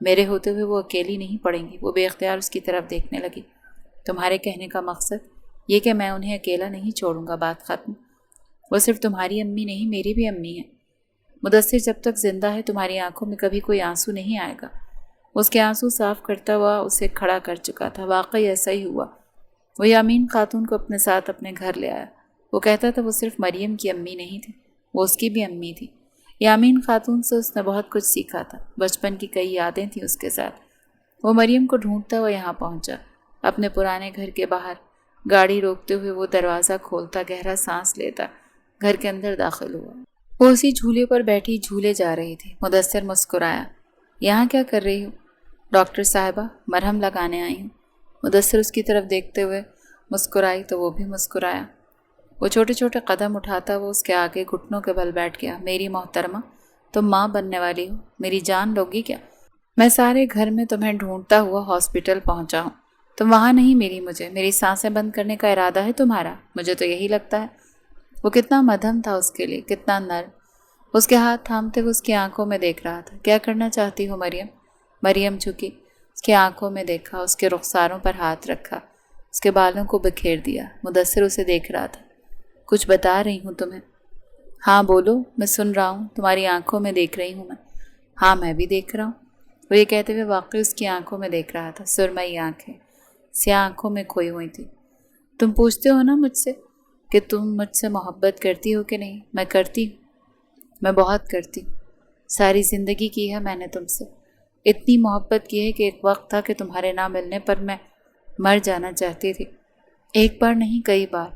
میرے ہوتے ہوئے وہ اکیلی نہیں پڑیں گی. وہ بے اختیار اس کی طرف دیکھنے لگی. تمہارے کہنے کا مقصد یہ کہ میں انہیں اکیلا نہیں چھوڑوں گا. بات ختم. وہ صرف تمہاری امی نہیں, میری بھی امی ہے. مدثر جب تک زندہ ہے تمہاری آنکھوں میں کبھی کوئی آنسو نہیں آئے گا. اس کے آنسو صاف کرتا ہوا اسے کھڑا کر چکا تھا. واقعی ایسا ہی ہوا. وہ یامین خاتون کو اپنے ساتھ اپنے گھر لے آیا. وہ کہتا تھا وہ صرف مریم کی امی نہیں تھی, وہ اس کی بھی امی تھی. یامین خاتون سے اس نے بہت کچھ سیکھا تھا. بچپن کی کئی یادیں تھیں اس کے ساتھ. وہ مریم کو ڈھونڈتا ہوا یہاں پہنچا. اپنے پرانے گھر کے باہر گاڑی روکتے ہوئے وہ دروازہ کھولتا, گہرا سانس لیتا, گھر کے اندر داخل ہوا. وہ اسی جھولے پر بیٹھی جھولے جا رہی تھی. مدثر مسکرایا. یہاں کیا کر رہی ہو؟ ڈاکٹر صاحبہ, مرہم لگانے آئی ہوں. مدثر اس کی طرف دیکھتے ہوئے مسکرائی تو وہ بھی مسکرایا. وہ چھوٹے چھوٹے قدم اٹھاتا وہ اس کے آگے گھٹنوں کے بل بیٹھ گیا. میری محترمہ, تم ماں بننے والی ہو. میری جان لوگی کیا؟ میں سارے گھر میں تمہیں ڈھونڈتا ہوا ہاسپٹل پہنچا ہوں. تم وہاں نہیں ملی مجھے، میری سانسیں بند کرنے کا ارادہ ہے تمہارا؟ مجھے تو یہی لگتا ہے۔ وہ کتنا مدھم تھا اس کے لیے، کتنا نرم۔ اس کے ہاتھ تھامتے ہوئے اس کی آنکھوں میں دیکھ رہا تھا۔ کیا کرنا چاہتی ہو مریم؟ مریم جھکی، اس کی آنکھوں میں دیکھا، اس کے رخساروں پر ہاتھ رکھا، اس کے بالوں کو بکھیر دیا۔ مدثر اسے دیکھ رہا تھا۔ کچھ بتا رہی ہوں تمہیں۔ ہاں بولو، میں سن رہا ہوں، تمہاری آنکھوں میں دیکھ رہی ہوں میں۔ ہاں میں بھی دیکھ رہا ہوں۔ وہ یہ کہتے ہوئے واقعی اس کی آنکھوں میں دیکھ رہا تھا، سرمئی آنکھیں سیاہ آنکھوں میں کھوئی ہوئی تھی۔ تم پوچھتے ہو نا مجھ سے کہ تم مجھ سے محبت کرتی ہو کہ نہیں؟ میں کرتی ہوں، میں بہت کرتی ہوں۔ ساری زندگی کی ہے میں نے تم سے، اتنی محبت کی ہے کہ ایک وقت تھا کہ تمہارے نہ ملنے پر میں مر جانا چاہتی تھی۔ ایک بار نہیں، کئی بار۔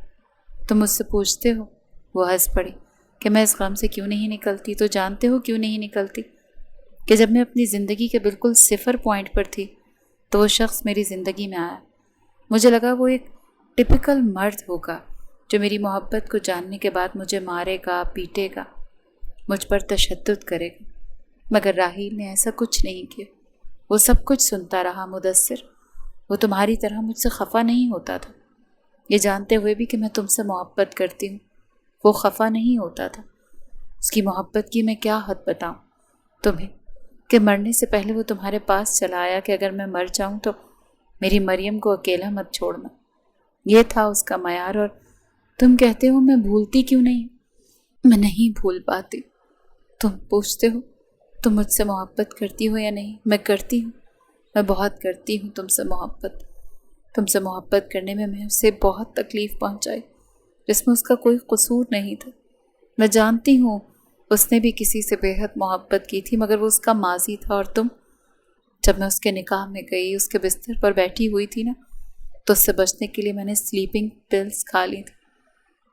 تم مجھ سے پوچھتے ہو، وہ ہنس پڑی، کہ میں اس غم سے کیوں نہیں نکلتی؟ تو جانتے ہو کیوں نہیں نکلتی؟ کہ جب میں اپنی زندگی کے بالکل صفر پوائنٹ پر تھی تو وہ شخص میری زندگی میں آیا۔ مجھے لگا وہ ایک ٹپیکل مرد ہوگا جو میری محبت کو جاننے کے بعد مجھے مارے گا، پیٹے گا، مجھ پر تشدد کرے گا، مگر راحیل نے ایسا کچھ نہیں کیا۔ وہ سب کچھ سنتا رہا مدثر۔ وہ تمہاری طرح مجھ سے خفا نہیں ہوتا تھا، یہ جانتے ہوئے بھی کہ میں تم سے محبت کرتی ہوں۔ وہ خفا نہیں ہوتا تھا۔ اس کی محبت کی میں کیا حد بتاؤں تمہیں، کہ مرنے سے پہلے وہ تمہارے پاس چلا آیا کہ اگر میں مر جاؤں تو میری مریم کو اکیلا مت چھوڑنا۔ یہ تھا اس کا معیار، اور تم کہتے ہو میں بھولتی کیوں نہیں؟ میں نہیں بھول پاتی۔ تم پوچھتے ہو تم مجھ سے محبت کرتی ہو یا نہیں؟ میں کرتی ہوں، میں بہت کرتی ہوں تم سے محبت۔ تم سے محبت کرنے میں اسے بہت تکلیف پہنچائی جس میں اس کا کوئی قصور نہیں تھا۔ میں جانتی ہوں اس نے بھی کسی سے بے حد محبت کی تھی، مگر وہ اس کا ماضی تھا، اور تم، جب میں اس کے نکاح میں گئی، اس کے بستر پر بیٹھی ہوئی تھی نا، تو اس سے بچنے کے لیے میں نے سلیپنگ پلز کھا لی تھی۔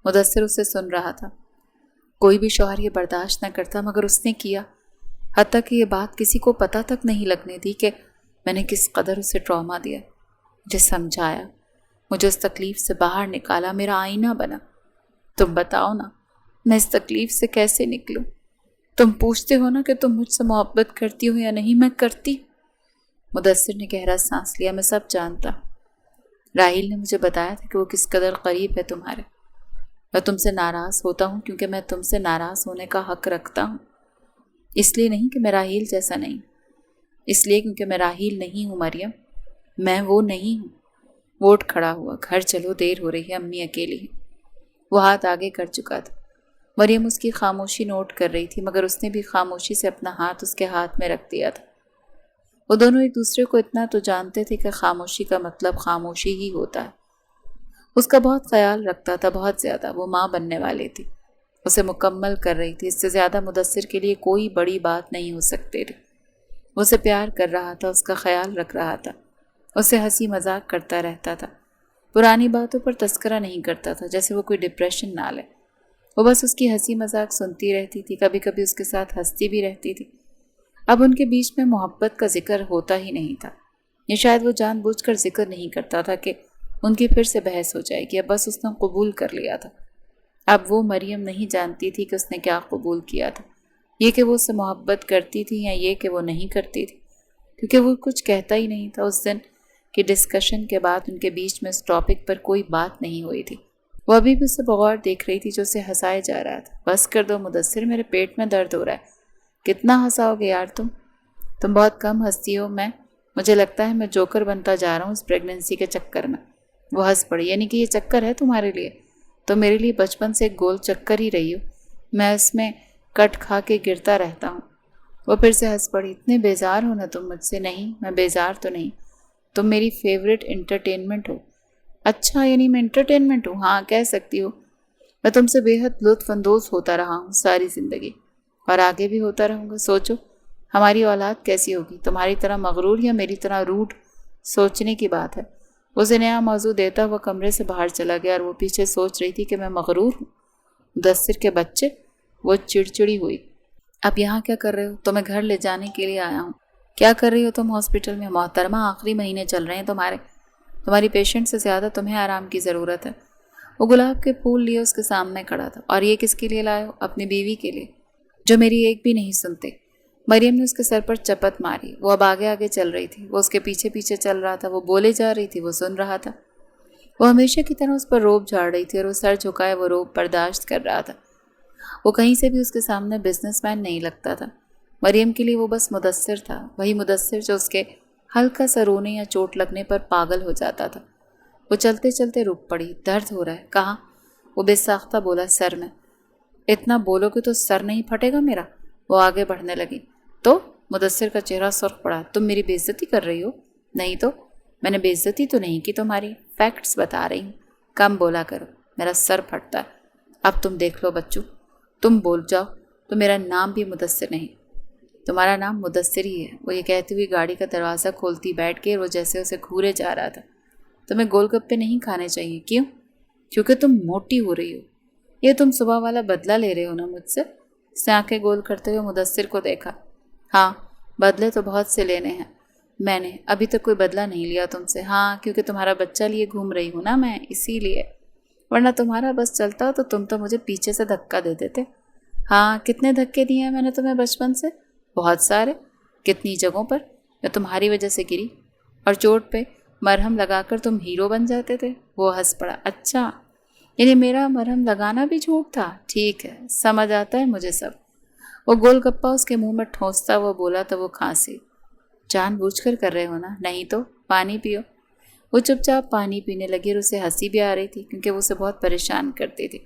مدثر اسے سن رہا تھا۔ کوئی بھی شوہر یہ برداشت نہ کرتا، مگر اس نے کیا، حتیٰ کہ یہ بات کسی کو پتہ تک نہیں لگنے دی کہ میں نے کس قدر اسے ٹراما دیا۔ مجھے سمجھایا، مجھے اس تکلیف سے باہر نکالا، میرا آئینہ بنا۔ تم بتاؤ نا، میں اس تکلیف سے کیسے نکلوں؟ تم پوچھتے ہو نا کہ تم مجھ سے محبت کرتی ہو یا نہیں؟ میں کرتی۔ مدثر نے گہرا سانس لیا۔ میں سب جانتا۔ راحیل نے مجھے بتایا تھا کہ وہ کس قدر قریب ہے تمہارے۔ میں تم سے ناراض ہوتا ہوں کیونکہ میں تم سے ناراض ہونے کا حق رکھتا ہوں۔ اس لیے نہیں کہ میں راحیل جیسا نہیں، اس لیے کیونکہ میں راحیل نہیں ہوں مریم، میں وہ نہیں ہوں۔ وہ اٹھ کھڑا ہوا۔ گھر چلو، دیر ہو رہی ہے، امی اکیلی ہیں۔ وہ ہاتھ آگے کر چکا تھا۔ مریم اس کی خاموشی نوٹ کر رہی تھی، مگر اس نے بھی خاموشی سے اپنا ہاتھ اس کے ہاتھ میں رکھ دیا تھا۔ وہ دونوں ایک دوسرے کو اتنا تو جانتے تھے کہ خاموشی کا مطلب خاموشی ہی ہوتا ہے۔ اس کا بہت خیال رکھتا تھا، بہت زیادہ۔ وہ ماں بننے والی تھی، اسے مکمل کر رہی تھی۔ اس سے زیادہ مدثر کے لیے کوئی بڑی بات نہیں ہو سکتی تھی۔ وہ اسے پیار کر رہا تھا، اس کا خیال رکھ رہا تھا، اسے ہنسی مذاق کرتا رہتا تھا، پرانی باتوں پر تذکرہ نہیں کرتا تھا جیسے وہ کوئی ڈپریشن نہ لے۔ وہ بس اس کی ہنسی مذاق سنتی رہتی تھی، کبھی کبھی اس کے ساتھ ہنستی بھی رہتی تھی۔ اب ان کے بیچ میں محبت کا ذکر ہوتا ہی نہیں تھا، یہ شاید وہ جان بوجھ کر ذکر نہیں کرتا تھا کہ ان کی پھر سے بحث ہو جائے گی۔ اب بس اس نے قبول کر لیا تھا۔ اب وہ مریم نہیں جانتی تھی کہ اس نے کیا قبول کیا تھا، یہ کہ وہ اس سے محبت کرتی تھی یا یہ کہ وہ نہیں کرتی تھی، کیونکہ وہ کچھ کہتا ہی نہیں تھا۔ اس دن کی ڈسکشن کے بعد ان کے بیچ میں اس ٹاپک پر کوئی بات نہیں ہوئی تھی۔ وہ ابھی بھی اسے بغور دیکھ رہی تھی جو اسے ہنسائے جا رہا تھا۔ بس کر دو مدثر، میرے پیٹ میں درد ہو رہا ہے۔ کتنا ہنساؤ گے یار تم بہت کم ہنستی ہو۔ مجھے لگتا ہے میں جوکر بنتا جا رہا ہوں اس پریگننسی کے چکر میں۔ وہ ہنس پڑی۔ یعنی کہ یہ چکر ہے تمہارے لیے؟ تو میرے لیے بچپن سے ایک گول چکر ہی رہی ہو، میں اس میں کٹ کھا کے گرتا رہتا ہوں۔ وہ پھر سے ہنس پڑی۔ اتنے بیزار ہو نا تم مجھ سے؟ نہیں، میں بیزار تو نہیں، تم میری فیوریٹ انٹرٹینمنٹ ہو۔ اچھا، یعنی میں انٹرٹینمنٹ ہوں؟ ہاں کہہ سکتی ہو۔ میں تم سے بے حد لطف اندوز ہوتا رہا ہوں ساری زندگی، اور آگے بھی ہوتا رہوں گا۔ سوچو ہماری اولاد کیسی ہوگی، تمہاری طرح مغرور یا میری طرح روڈ؟ سوچنے کی بات ہے۔ اسے نیا موضوع دیتا ہوا کمرے سے باہر چلا گیا، اور وہ پیچھے سوچ رہی تھی کہ میں مغرور ہوں؟ مدثر کے بچے، وہ چڑچڑی ہوئی۔ اب یہاں کیا کر رہے ہو؟ تمہیں گھر لے جانے کے لیے آیا ہوں۔ کیا کر رہی ہو تم ہاسپٹل میں؟ محترمہ، آخری مہینے چل رہے ہیں تمہاری پیشنٹ سے زیادہ تمہیں آرام کی ضرورت ہے۔ وہ گلاب کے پھول لیے اس کے سامنے کھڑا تھا۔ اور یہ کس کے لیے لائے ہو؟ اپنی بیوی کے لیے، جو میری ایک بھی نہیں سنتے۔ مریم نے اس کے سر پر چپت ماری۔ وہ اب آگے آگے چل رہی تھی، وہ اس کے پیچھے پیچھے چل رہا تھا، وہ بولے جا رہی تھی، وہ سن رہا تھا۔ وہ ہمیشہ کی طرح اس پر روب جھاڑ رہی تھی اور وہ سر جھکائے وہ روب برداشت کر رہا تھا۔ وہ کہیں سے بھی اس کے سامنے بزنس مین نہیں لگتا تھا۔ مریم کے لیے وہ بس مدثر تھا، وہی مدثر جو اس کے ہلکا سا رونے یا چوٹ لگنے پر پاگل ہو جاتا تھا۔ وہ چلتے چلتے رک پڑی۔ درد ہو رہا ہے؟ کہاں؟ وہ بے ساختہ بولا، سر میں۔ اتنا بولو کہ تو سر نہیں پھٹے گا میرا؟ وہ آگے بڑھنے لگی۔ تو مدثر کا چہرہ سرخ پڑا۔ تم میری بے عزتی کر رہی ہو؟ نہیں تو، میں نے بے عزتی تو نہیں کی تمہاری، فیکٹس بتا رہی ہوں۔ کم بولا کرو، میرا سر پھٹتا ہے۔ اب تم دیکھ لو بچو، تم بول جاؤ تو میرا نام بھی مدثر نہیں، تمہارا نام مدثر ہی ہے۔ وہ یہ کہتی ہوئی گاڑی کا دروازہ کھولتی بیٹھ گئی اور وہ جیسے اسے گھورے جا رہا تھا۔ تمہیں گول گپے نہیں کھانے چاہیے۔ کیوں؟ کیونکہ تم موٹی ہو رہی ہو۔ یہ تم صبح والا بدلہ لے رہے ہو نا مجھ سے؟ اس نے آنکھیں گول کرتے ہوئے مدثر کو دیکھا۔ ہاں، بدلے تو بہت سے لینے ہیں، میں نے ابھی تک کوئی بدلہ نہیں لیا تم سے۔ ہاں، کیونکہ تمہارا بچہ لیے گھوم رہی ہوں نا میں، اسی لیے، ورنہ تمہارا بس چلتا تو تم تو مجھے پیچھے سے دھکا دے دیتے۔ ہاں، کتنے دھکے دیے ہیں میں نے تمہیں بچپن سے؟ بہت سارے۔ کتنی جگہوں پر جو تمہاری وجہ سے گری، اور چوٹ پہ مرہم لگا کر تم ہیرو بن جاتے تھے۔ وہ ہنس پڑا۔ اچھا، یعنی میرا مرہم لگانا بھی جھوٹ تھا؟ ٹھیک ہے، سمجھ آتا ہے مجھے سب۔ وہ گول گپا اس کے منہ میں ٹھونستا وہ بولا تو وہ کھانسی۔ جان بوجھ کر رہے ہو نا؟ نہیں تو، پانی پیو۔ وہ چپ چاپ پانی پینے لگی اور اسے ہنسی بھی آ رہی تھی کیونکہ وہ اسے بہت پریشان کرتی تھی۔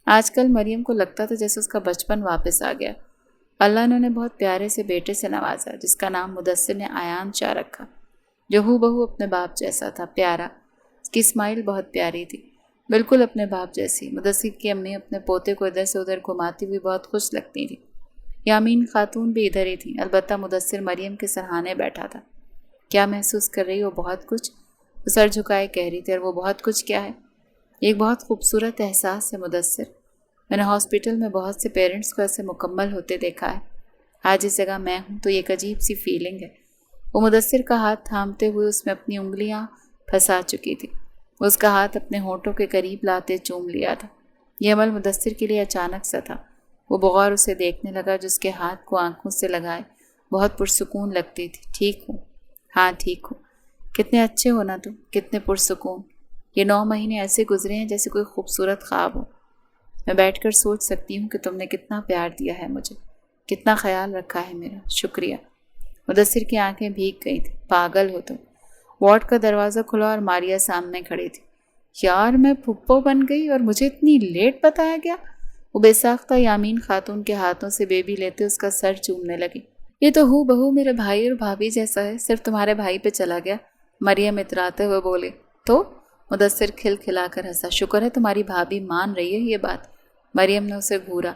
آج کل مریم کو لگتا تھا جیسے اس کا بچپن واپس آ گیا۔ اللہ نے انہیں بہت پیارے سے بیٹے سے نوازا جس کا نام مدثر نے ایان چا رکھا، جو ہو بہو اپنے باپ جیسا تھا، پیارا۔ اس کی اسمائل بہت پیاری تھی، بالکل اپنے باپ جیسی۔ مدثر کی امی اپنے پوتے کو ادھر سے ادھر گھماتی ہوئی بہت خوش لگتی تھی۔ یامین خاتون بھی ادھر ہی تھی، البتہ مدثر مریم کے سرہانے بیٹھا تھا۔ کیا محسوس کر رہی ہو؟ بہت کچھ، وہ سر جھکائے کہہ رہی تھی۔ اور وہ بہت کچھ کیا ہے؟ ایک بہت خوبصورت احساس ہے مدثر۔ میں نے ہاسپٹل میں بہت سے پیرنٹس کو ایسے مکمل ہوتے دیکھا ہے۔ آج اس جگہ میں ہوں تو یہ ایک عجیب سی فیلنگ ہے۔ وہ مدثر کا ہاتھ تھامتے ہوئے اس میں اپنی انگلیاں پھنسا چکی تھی۔ وہ اس کا ہاتھ اپنے ہونٹوں کے قریب لاتے چوم لیا تھا۔ یہ عمل مدثر کے لیے اچانک سا تھا۔ وہ بغور اسے دیکھنے لگا جو اس کے ہاتھ کو آنکھوں سے لگائے بہت پرسکون لگتی تھی۔ ٹھیک ہوں؟ ہاں ٹھیک ہوں۔ کتنے اچھے ہو نا تم، کتنے پرسکون۔ یہ 9 مہینے ایسے گزرے ہیں جیسے کوئی خوبصورت خواب ہو۔ میں بیٹھ کر سوچ سکتی ہوں کہ تم نے کتنا پیار دیا ہے مجھے، کتنا خیال رکھا ہے میرا، شکریہ۔ مدثر کی آنکھیں بھیگ گئی تھیں۔ پاگل ہو تم۔ وارڈ کا دروازہ کھلا اور ماریا سامنے کھڑی تھی۔ یار، میں پھپھو بن گئی اور مجھے اتنی لیٹ بتایا گیا۔ وہ بے ساختہ یامین خاتون کے ہاتھوں سے بیبی لیتے اس کا سر چومنے لگی۔ یہ تو ہو بہو میرے بھائی اور بھابھی جیسا ہے، صرف تمہارے بھائی پہ چلا گیا۔ مریم اتراتے ہوئے بولے۔ تو مدثر کھل کھلا کر ہنسا۔ شکر ہے تمہاری بھابھی مان رہی ہے یہ بات۔ مریم نے اسے گھورا۔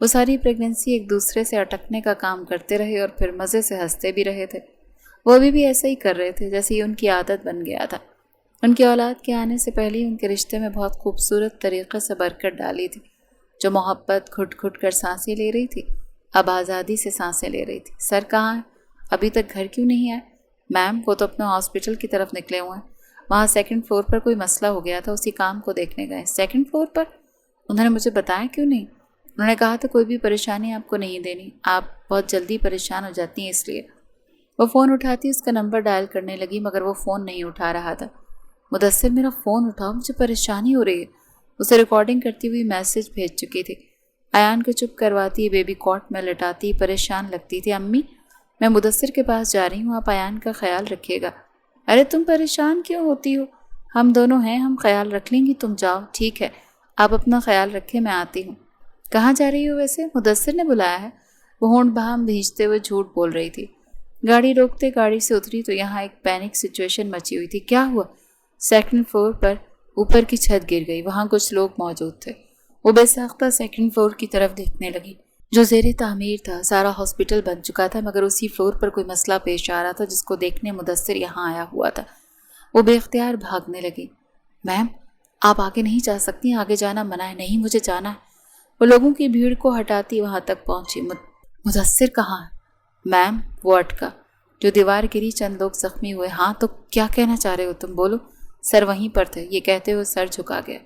وہ ساری پریگننسی ایک دوسرے سے اٹکنے کا کام کرتے رہے اور پھر مزے سے ہنستے بھی رہے تھے۔ وہ ابھی بھی ایسا ہی کر رہے تھے جیسے یہ ان کی عادت بن گیا تھا۔ ان کی اولاد کے آنے سے پہلے ان کے رشتے میں بہت خوبصورت طریقے سے برکت ڈالی تھی۔ جو محبت گھٹ گھٹ کر سانسیں لے رہی تھی، اب آزادی سے سانسیں لے رہی تھی۔ سر کہاں ہے؟ ابھی تک گھر کیوں نہیں آئے؟ میم، وہ تو اپنے ہاسپٹل کی طرف نکلے ہوئے ہیں۔ وہاں 2nd فلور پر کوئی مسئلہ ہو گیا تھا، اسی کام کو دیکھنے گئے۔ 2nd فلور پر؟ انہوں نے مجھے بتایا کیوں نہیں؟ انہوں نے کہا تھا کوئی بھی پریشانی آپ کو نہیں دینی، آپ بہت جلدی پریشان ہو جاتی ہیں اس لیے۔ وہ فون اٹھاتی اس کا نمبر ڈائل کرنے لگی مگر وہ فون نہیں اٹھا رہا تھا۔ مدثر، میرا فون اٹھاؤ، مجھے پریشانی ہو رہی ہے۔ اسے ریکارڈنگ کرتی ہوئی میسج بھیج چکی تھی۔ ایان کو چپ کرواتی بیبی کاٹ میں لٹاتی پریشان لگتی تھی۔ امی، میں مدثر کے پاس جا رہی ہوں، آپ ایان کا خیال رکھیے گا۔ ارے تم پریشان کیوں ہوتی ہو؟ ہم دونوں ہیں، ہم خیال رکھ لیں گی، تم جاؤ۔ ٹھیک ہے، آپ اپنا خیال رکھیں، میں آتی ہوں۔ کہاں جا رہی ہو ویسے؟ مدثر نے بلایا ہے۔ وہ ہونٹ بہام بھیجتے ہوئے جھوٹ بول رہی تھی۔ گاڑی روکتے گاڑی سے اتری تو یہاں ایک پینک سچویشن مچی ہوئی تھی۔ کیا ہوا؟ 2nd فلور پر اوپر کی چھت گر گئی، وہاں کچھ لوگ موجود تھے۔ وہ بے ساختہ 2nd فلور کی طرف دیکھنے لگی جو زیر تعمیر تھا۔ سارا ہاسپٹل بن چکا تھا مگر اسی فلور پر کوئی مسئلہ پیش آ رہا تھا جس کو دیکھنے مدثر یہاں آیا ہوا تھا۔ وہ بے اختیار بھاگنے لگی۔ میم، آپ آگے نہیں جا سکتی، آگے جانا منع ہے۔ نہیں، مجھے جانا ہے۔ وہ لوگوں کی بھیڑ کو ہٹاتی وہاں تک پہنچی۔ مدثر کہاں ہے؟ میم، وہ اٹکا۔ جو دیوار گری چند لوگ زخمی ہوئے۔ ہاں تو کیا کہنا چاہ رہے ہو تم؟ بولو۔ سر وہیں پر تھے، یہ کہتے ہوئے سر جھکا گیا۔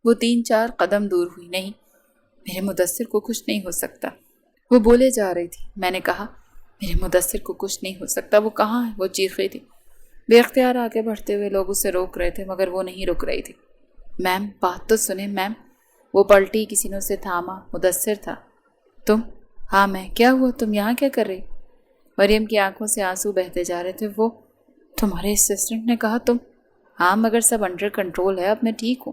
وہ 3-4 قدم دور ہوئی۔ نہیں، میرے مدثر کو کچھ نہیں ہو سکتا، وہ بولے جا رہی تھی۔ میں نے کہا میرے مدثر کو کچھ نہیں ہو سکتا، وہ کہاں ہے؟ وہ چیخ رہی تھی۔ بے اختیار آگے بڑھتے ہوئے لوگ اسے روک رہے تھے مگر وہ نہیں رک رہی تھی۔ میم بات تو سنیں میم۔ وہ پلٹی، کسی نے اسے تھاما۔ مدثر تھا۔ تم؟ ہاں میں۔ کیا ہوا؟ تم یہاں کیا کر رہی؟ مریم کی آنکھوں سے آنسو بہتے جا رہے تھے۔ وہ تمہارے اسسٹنٹ نے کہا تم؟ ہاں مگر سب انڈر کنٹرول ہے، اب میں ٹھیک ہوں۔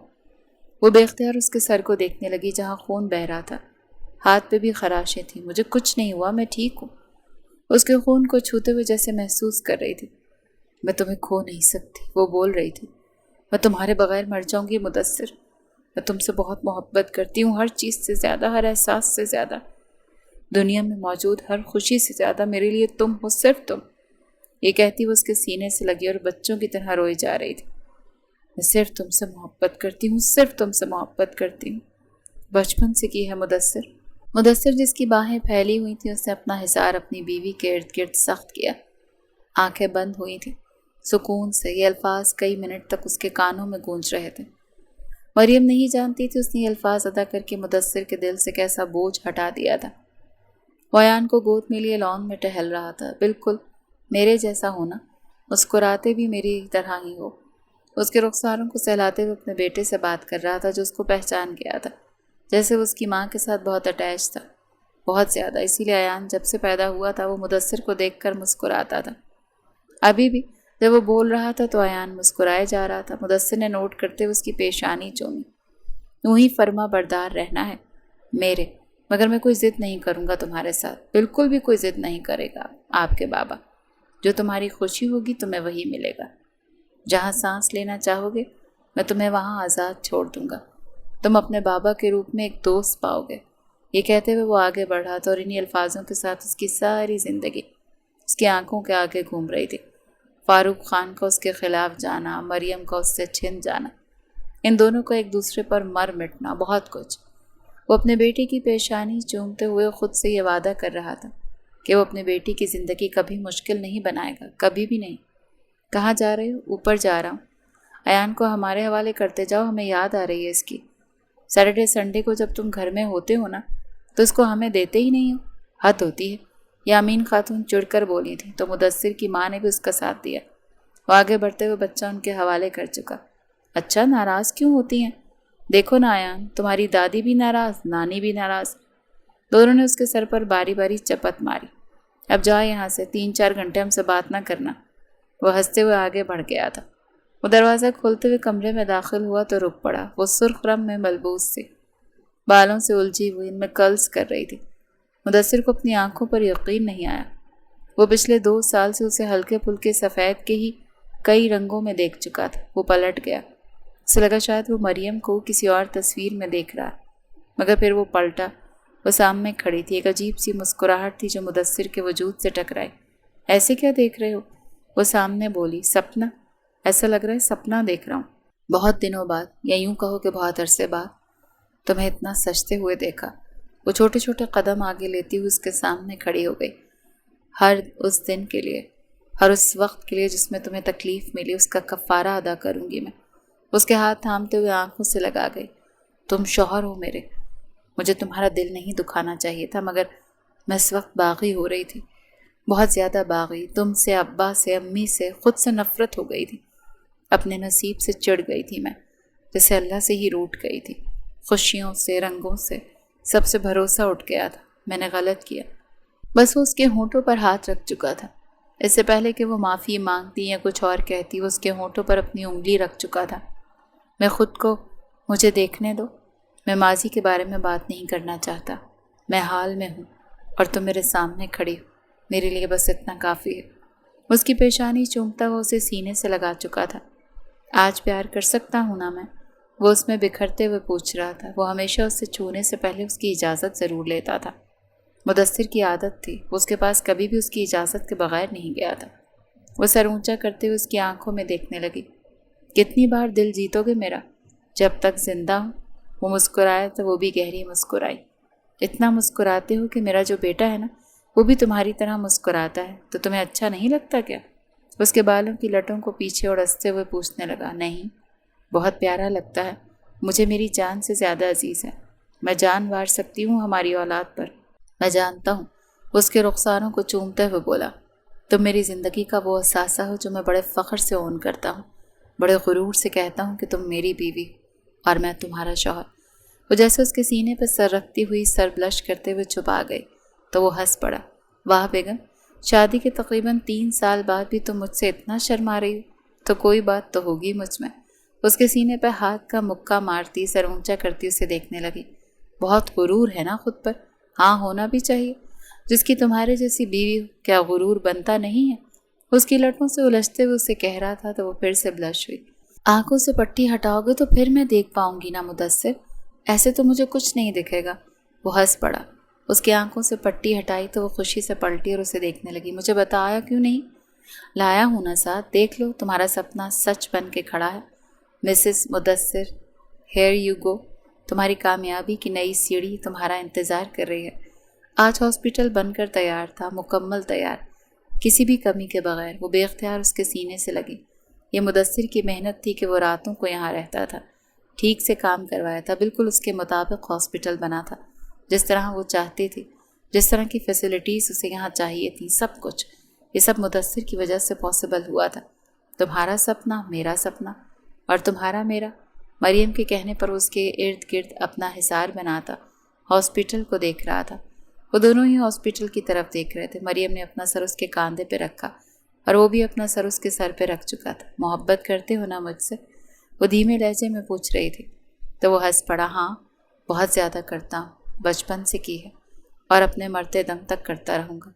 وہ بے اختیار اس کے سر کو دیکھنے لگی جہاں خون بہہ رہا تھا، ہاتھ پہ بھی خراشیں تھیں۔ مجھے کچھ نہیں ہوا، میں ٹھیک ہوں۔ اس کے خون کو چھوتے ہوئے جیسے محسوس کر رہی تھی۔ میں تمہیں کھو نہیں سکتی، وہ بول رہی تھی۔ میں تمہارے بغیر مر جاؤں گی مدثر۔ میں تم سے بہت محبت کرتی ہوں، ہر چیز سے زیادہ، ہر احساس سے زیادہ، دنیا میں موجود ہر خوشی سے زیادہ میرے لیے تم ہو، صرف تم۔ یہ کہتی وہ اس کے سینے سے لگی اور بچوں کی طرح روئی جا رہی تھی۔ میں صرف تم سے محبت کرتی ہوں، صرف تم سے محبت کرتی ہوں، بچپن سے کی ہے مدثر۔ مدثر جس کی باہیں پھیلی ہوئی تھیں، اس نے اپنا حصار اپنی بیوی کے ارد گرد سخت کیا۔ آنکھیں بند ہوئی تھیں سکون سے۔ یہ الفاظ کئی منٹ تک اس کے کانوں میں گونج رہے تھے۔ مریم نہیں جانتی تھی اس نے یہ الفاظ ادا کر کے مدثر کے دل سے کیسا بوجھ ہٹا دیا تھا۔ وہ ایان کو گود میں لیے لان میں ٹہل رہا تھا۔ بالکل میرے جیسا ہونا، مسکراتے بھی میری طرح ہی ہو۔ اس کے رخساروں کو سہلاتے ہوئے اپنے بیٹے سے بات کر رہا تھا جو اس کو پہچان گیا تھا، جیسے وہ اس کی ماں کے ساتھ بہت اٹیچ تھا، بہت زیادہ۔ اسی لیے ایان جب سے پیدا ہوا تھا وہ مدثر کو دیکھ کر مسکراتا تھا۔ ابھی بھی جب وہ بول رہا تھا تو ایان مسکرائے جا رہا تھا۔ مدثر نے نوٹ کرتے ہوئے اس کی پیشانی چومی۔ یوں ہی فرما بردار رہنا ہے میرے، مگر میں کوئی ضد نہیں کروں گا تمہارے ساتھ، بالکل بھی کوئی ضد نہیں کرے گا آپ کے بابا۔ جو تمہاری خوشی ہوگی تمہیں وہی ملے گا۔ جہاں سانس لینا چاہو گے میں تمہیں وہاں آزاد چھوڑ دوں گا۔ تم اپنے بابا کے روپ میں ایک دوست پاؤ گے۔ یہ کہتے ہوئے وہ آگے بڑھا تھا اور انہی الفاظوں کے ساتھ اس کی ساری زندگی اس کی آنکھوں کے آگے گھوم رہی تھی۔ فاروق خان کا اس کے خلاف جانا، مریم کا اس سے چھن جانا، ان دونوں کا ایک دوسرے پر مر مٹنا، بہت کچھ۔ وہ اپنے بیٹی کی پیشانی چومتے ہوئے خود سے یہ وعدہ کر رہا تھا کہ وہ اپنی بیٹی کی زندگی کبھی مشکل نہیں بنائے گا، کبھی بھی نہیں۔ کہاں جا رہے ہو؟ اوپر جا رہا ہوں۔ ایان کو ہمارے حوالے کرتے جاؤ، ہمیں یاد آ رہی ہے اس کی۔ سیٹرڈے سنڈے کو جب تم گھر میں ہوتے ہو نا تو اس کو ہمیں دیتے ہی نہیں ہو، حد ہوتی ہے۔ یامین خاتون چڑھ کر بولی تھی تو مدثر کی ماں نے بھی اس کا ساتھ دیا۔ وہ آگے بڑھتے ہوئے بچہ ان کے حوالے کر چکا۔ اچھا ناراض کیوں ہوتی ہیں؟ دیکھو نا ایان، تمہاری دادی بھی ناراض، نانی بھی ناراض۔ دونوں نے اس کے سر پر باری باری چپت ماری۔ اب جا یہاں سے، 3-4 گھنٹے ہم سے بات نہ کرنا۔ وہ ہنستے ہوئے آگے بڑھ گیا تھا۔ وہ دروازہ کھولتے ہوئے کمرے میں داخل ہوا تو رک پڑا۔ وہ سرخ رنگ میں ملبوس تھی، بالوں سے الجھی ہوئی، ان میں کرلز کر رہی تھی۔ مدثر کو اپنی آنکھوں پر یقین نہیں آیا۔ وہ پچھلے 2 سال سے اسے ہلکے پھلکے سفید کے ہی کئی رنگوں میں دیکھ چکا تھا۔ وہ پلٹ گیا، اسے لگا شاید وہ مریم کو کسی اور تصویر میں دیکھ رہا، مگر پھر وہ پلٹا۔ وہ سامنے کھڑی تھی، ایک عجیب سی مسکراہٹ تھی جو مدثر کے وجود سے ٹکرائی۔ ایسے کیا دیکھ رہے ہو؟ وہ سامنے بولی۔ سپنا، ایسا لگ رہا ہے سپنا دیکھ رہا ہوں۔ بہت دنوں بعد، یا یوں کہو کہ بہت عرصے بعد تمہیں اتنا سجتے ہوئے دیکھا۔ وہ چھوٹے چھوٹے قدم آگے لیتی ہوئی اس کے سامنے کھڑی ہو گئی۔ ہر اس دن کے لیے، ہر اس وقت کے لیے جس میں تمہیں تکلیف ملی، اس کا کفارہ ادا کروں گی میں۔ اس کے ہاتھ تھامتے ہوئے آنکھوں سے لگا گئی۔ تم شوہر ہو میرے، مجھے تمہارا دل نہیں دکھانا چاہیے تھا، مگر میں اس وقت باغی ہو رہی تھی، بہت زیادہ باغی۔ تم سے، ابا سے، امی سے، خود سے نفرت ہو گئی تھی۔ اپنے نصیب سے چڑھ گئی تھی میں، جیسے اللہ سے ہی روٹ گئی تھی۔ خوشیوں سے، رنگوں سے، سب سے بھروسہ اٹھ گیا تھا۔ میں نے غلط کیا۔ بس وہ اس کے ہونٹوں پر ہاتھ رکھ چکا تھا۔ اس سے پہلے کہ وہ معافی مانگتی یا کچھ اور کہتی، وہ اس کے ہونٹوں پر اپنی انگلی رکھ چکا تھا۔ میں خود کو، مجھے دیکھنے دو۔ میں ماضی کے بارے میں بات نہیں کرنا چاہتا۔ میں حال میں ہوں اور تم میرے سامنے کھڑی ہو، میرے لیے بس اتنا کافی ہے۔ اس کی پیشانی چومتا وہ اسے سینے سے لگا چکا تھا۔ آج پیار کر سکتا ہوں نا میں؟ وہ اس میں بکھرتے ہوئے پوچھ رہا تھا۔ وہ ہمیشہ اسے چھونے سے پہلے اس کی اجازت ضرور لیتا تھا۔ مدثر کی عادت تھی، وہ اس کے پاس کبھی بھی اس کی اجازت کے بغیر نہیں گیا تھا۔ وہ سر اونچا کرتے ہوئے اس کی آنکھوں میں دیکھنے لگی۔ کتنی بار دل جیتو گے میرا؟ جب تک زندہ ہوں۔ وہ مسکرایا تو وہ بھی گہری مسکرائی۔ اتنا مسکراتے ہو کہ میرا جو بیٹا ہے نا وہ بھی تمہاری طرح مسکراتا ہے، تو تمہیں اچھا نہیں لگتا کیا؟ اس کے بالوں کی لٹوں کو پیچھے اڑستے ہوئے پوچھنے لگا۔ نہیں، بہت پیارا لگتا ہے، مجھے میری جان سے زیادہ عزیز ہے۔ میں جان وار سکتی ہوں ہماری اولاد پر۔ میں جانتا ہوں اس کے رخساروں کو چومتے ہوئے بولا، تم میری زندگی کا وہ اثاثہ ہو جو میں بڑے فخر سے اون کرتا ہوں، بڑے غرور سے کہتا ہوں کہ تم میری بیوی اور میں تمہارا شوہر۔ وہ جیسے اس کے سینے پہ سر رکھتی ہوئی سر بلش کرتے ہوئے چھپا گئی تو وہ ہنس پڑا، واہ بیگم، شادی کے تقریباً 3 سال بعد بھی تم مجھ سے اتنا شرما رہی ہو، تو کوئی بات تو ہوگی مجھ میں۔ اس کے سینے پہ ہاتھ کا مکہ مارتی سر اونچا کرتی اسے دیکھنے لگی، بہت غرور ہے نا خود پر؟ ہاں، ہونا بھی چاہیے، جس کی تمہارے جیسی بیوی ہو کیا غرور بنتا نہیں ہے؟ اس کی لٹوں سے الجھتے ہوئے اسے کہہ رہا تھا تو وہ پھر سے بلش ہوئی۔ آنکھوں سے پٹی ہٹاؤ گے تو پھر میں دیکھ پاؤں گی نا مدثر، ایسے تو مجھے کچھ نہیں دکھے گا۔ وہ ہنس پڑا۔ اس کی آنکھوں سے پٹی ہٹائی تو وہ خوشی سے پلٹی اور اسے دیکھنے لگی، مجھے بتایا کیوں نہیں؟ لایا ہوں نا ساتھ، دیکھ لو تمہارا سپنا سچ بن کے کھڑا ہے۔ Mrs Mudassir, here you go, تمہاری کامیابی کی نئی سیڑھی تمہارا انتظار کر رہی ہے۔ آج ہاسپٹل بن کر تیار تھا، مکمل تیار، کسی بھی کمی کے بغیر۔ وہ بے اختیار اس کے سینے سے لگی۔ یہ مدثر کی محنت تھی کہ وہ راتوں کو یہاں رہتا تھا، ٹھیک سے کام کروایا تھا، بالکل اس کے مطابق ہاسپٹل بنا تھا، جس طرح وہ چاہتی تھی، جس طرح کی فیسلٹیز اسے یہاں چاہیے تھیں، سب کچھ۔ یہ سب مدثر کی وجہ سے پاسبل ہوا تھا۔ تمہارا سپنا، میرا سپنا، اور تمہارا میرا۔ مریم کے کہنے پر اس کے ارد گرد اپنا حصار بناتا ہاسپٹل کو دیکھ رہا تھا۔ وہ دونوں ہی ہاسپٹل کی طرف دیکھ رہے تھے۔ مریم نے اپنا سر اس کے کاندھے پہ رکھا اور وہ بھی اپنا سر اس کے سر پہ رکھ چکا تھا۔ محبت کرتے ہو نا مجھ سے؟ وہ دھیمے لہجے میں پوچھ رہی تھی تو وہ ہنس پڑا، ہاں بہت زیادہ کرتا ہوں، بچپن سے کی ہے اور اپنے مرتے دم تک کرتا رہوں گا۔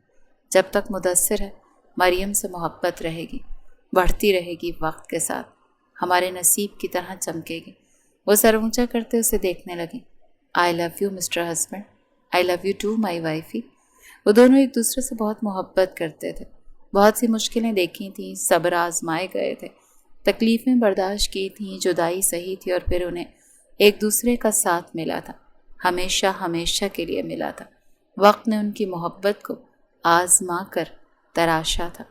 جب تک مدثر ہے مریم سے محبت رہے گی، بڑھتی رہے گی، وقت کے ساتھ ہمارے نصیب کی طرح چمکے گی۔ وہ سر اونچا کرتے اسے دیکھنے لگی۔ I love you mister husband, I love you too my wifey. وہ دونوں ایک دوسرے سے بہت محبت کرتے تھے، بہت سی مشکلیں دیکھی تھیں، صبر آزمائے گئے تھے، تکلیفیں برداشت کی تھیں، جدائی سہی تھی، اور پھر انہیں ایک دوسرے کا ساتھ ملا تھا، ہمیشہ ہمیشہ کے لیے ملا تھا۔ وقت نے ان کی محبت کو آزما کر تراشا تھا۔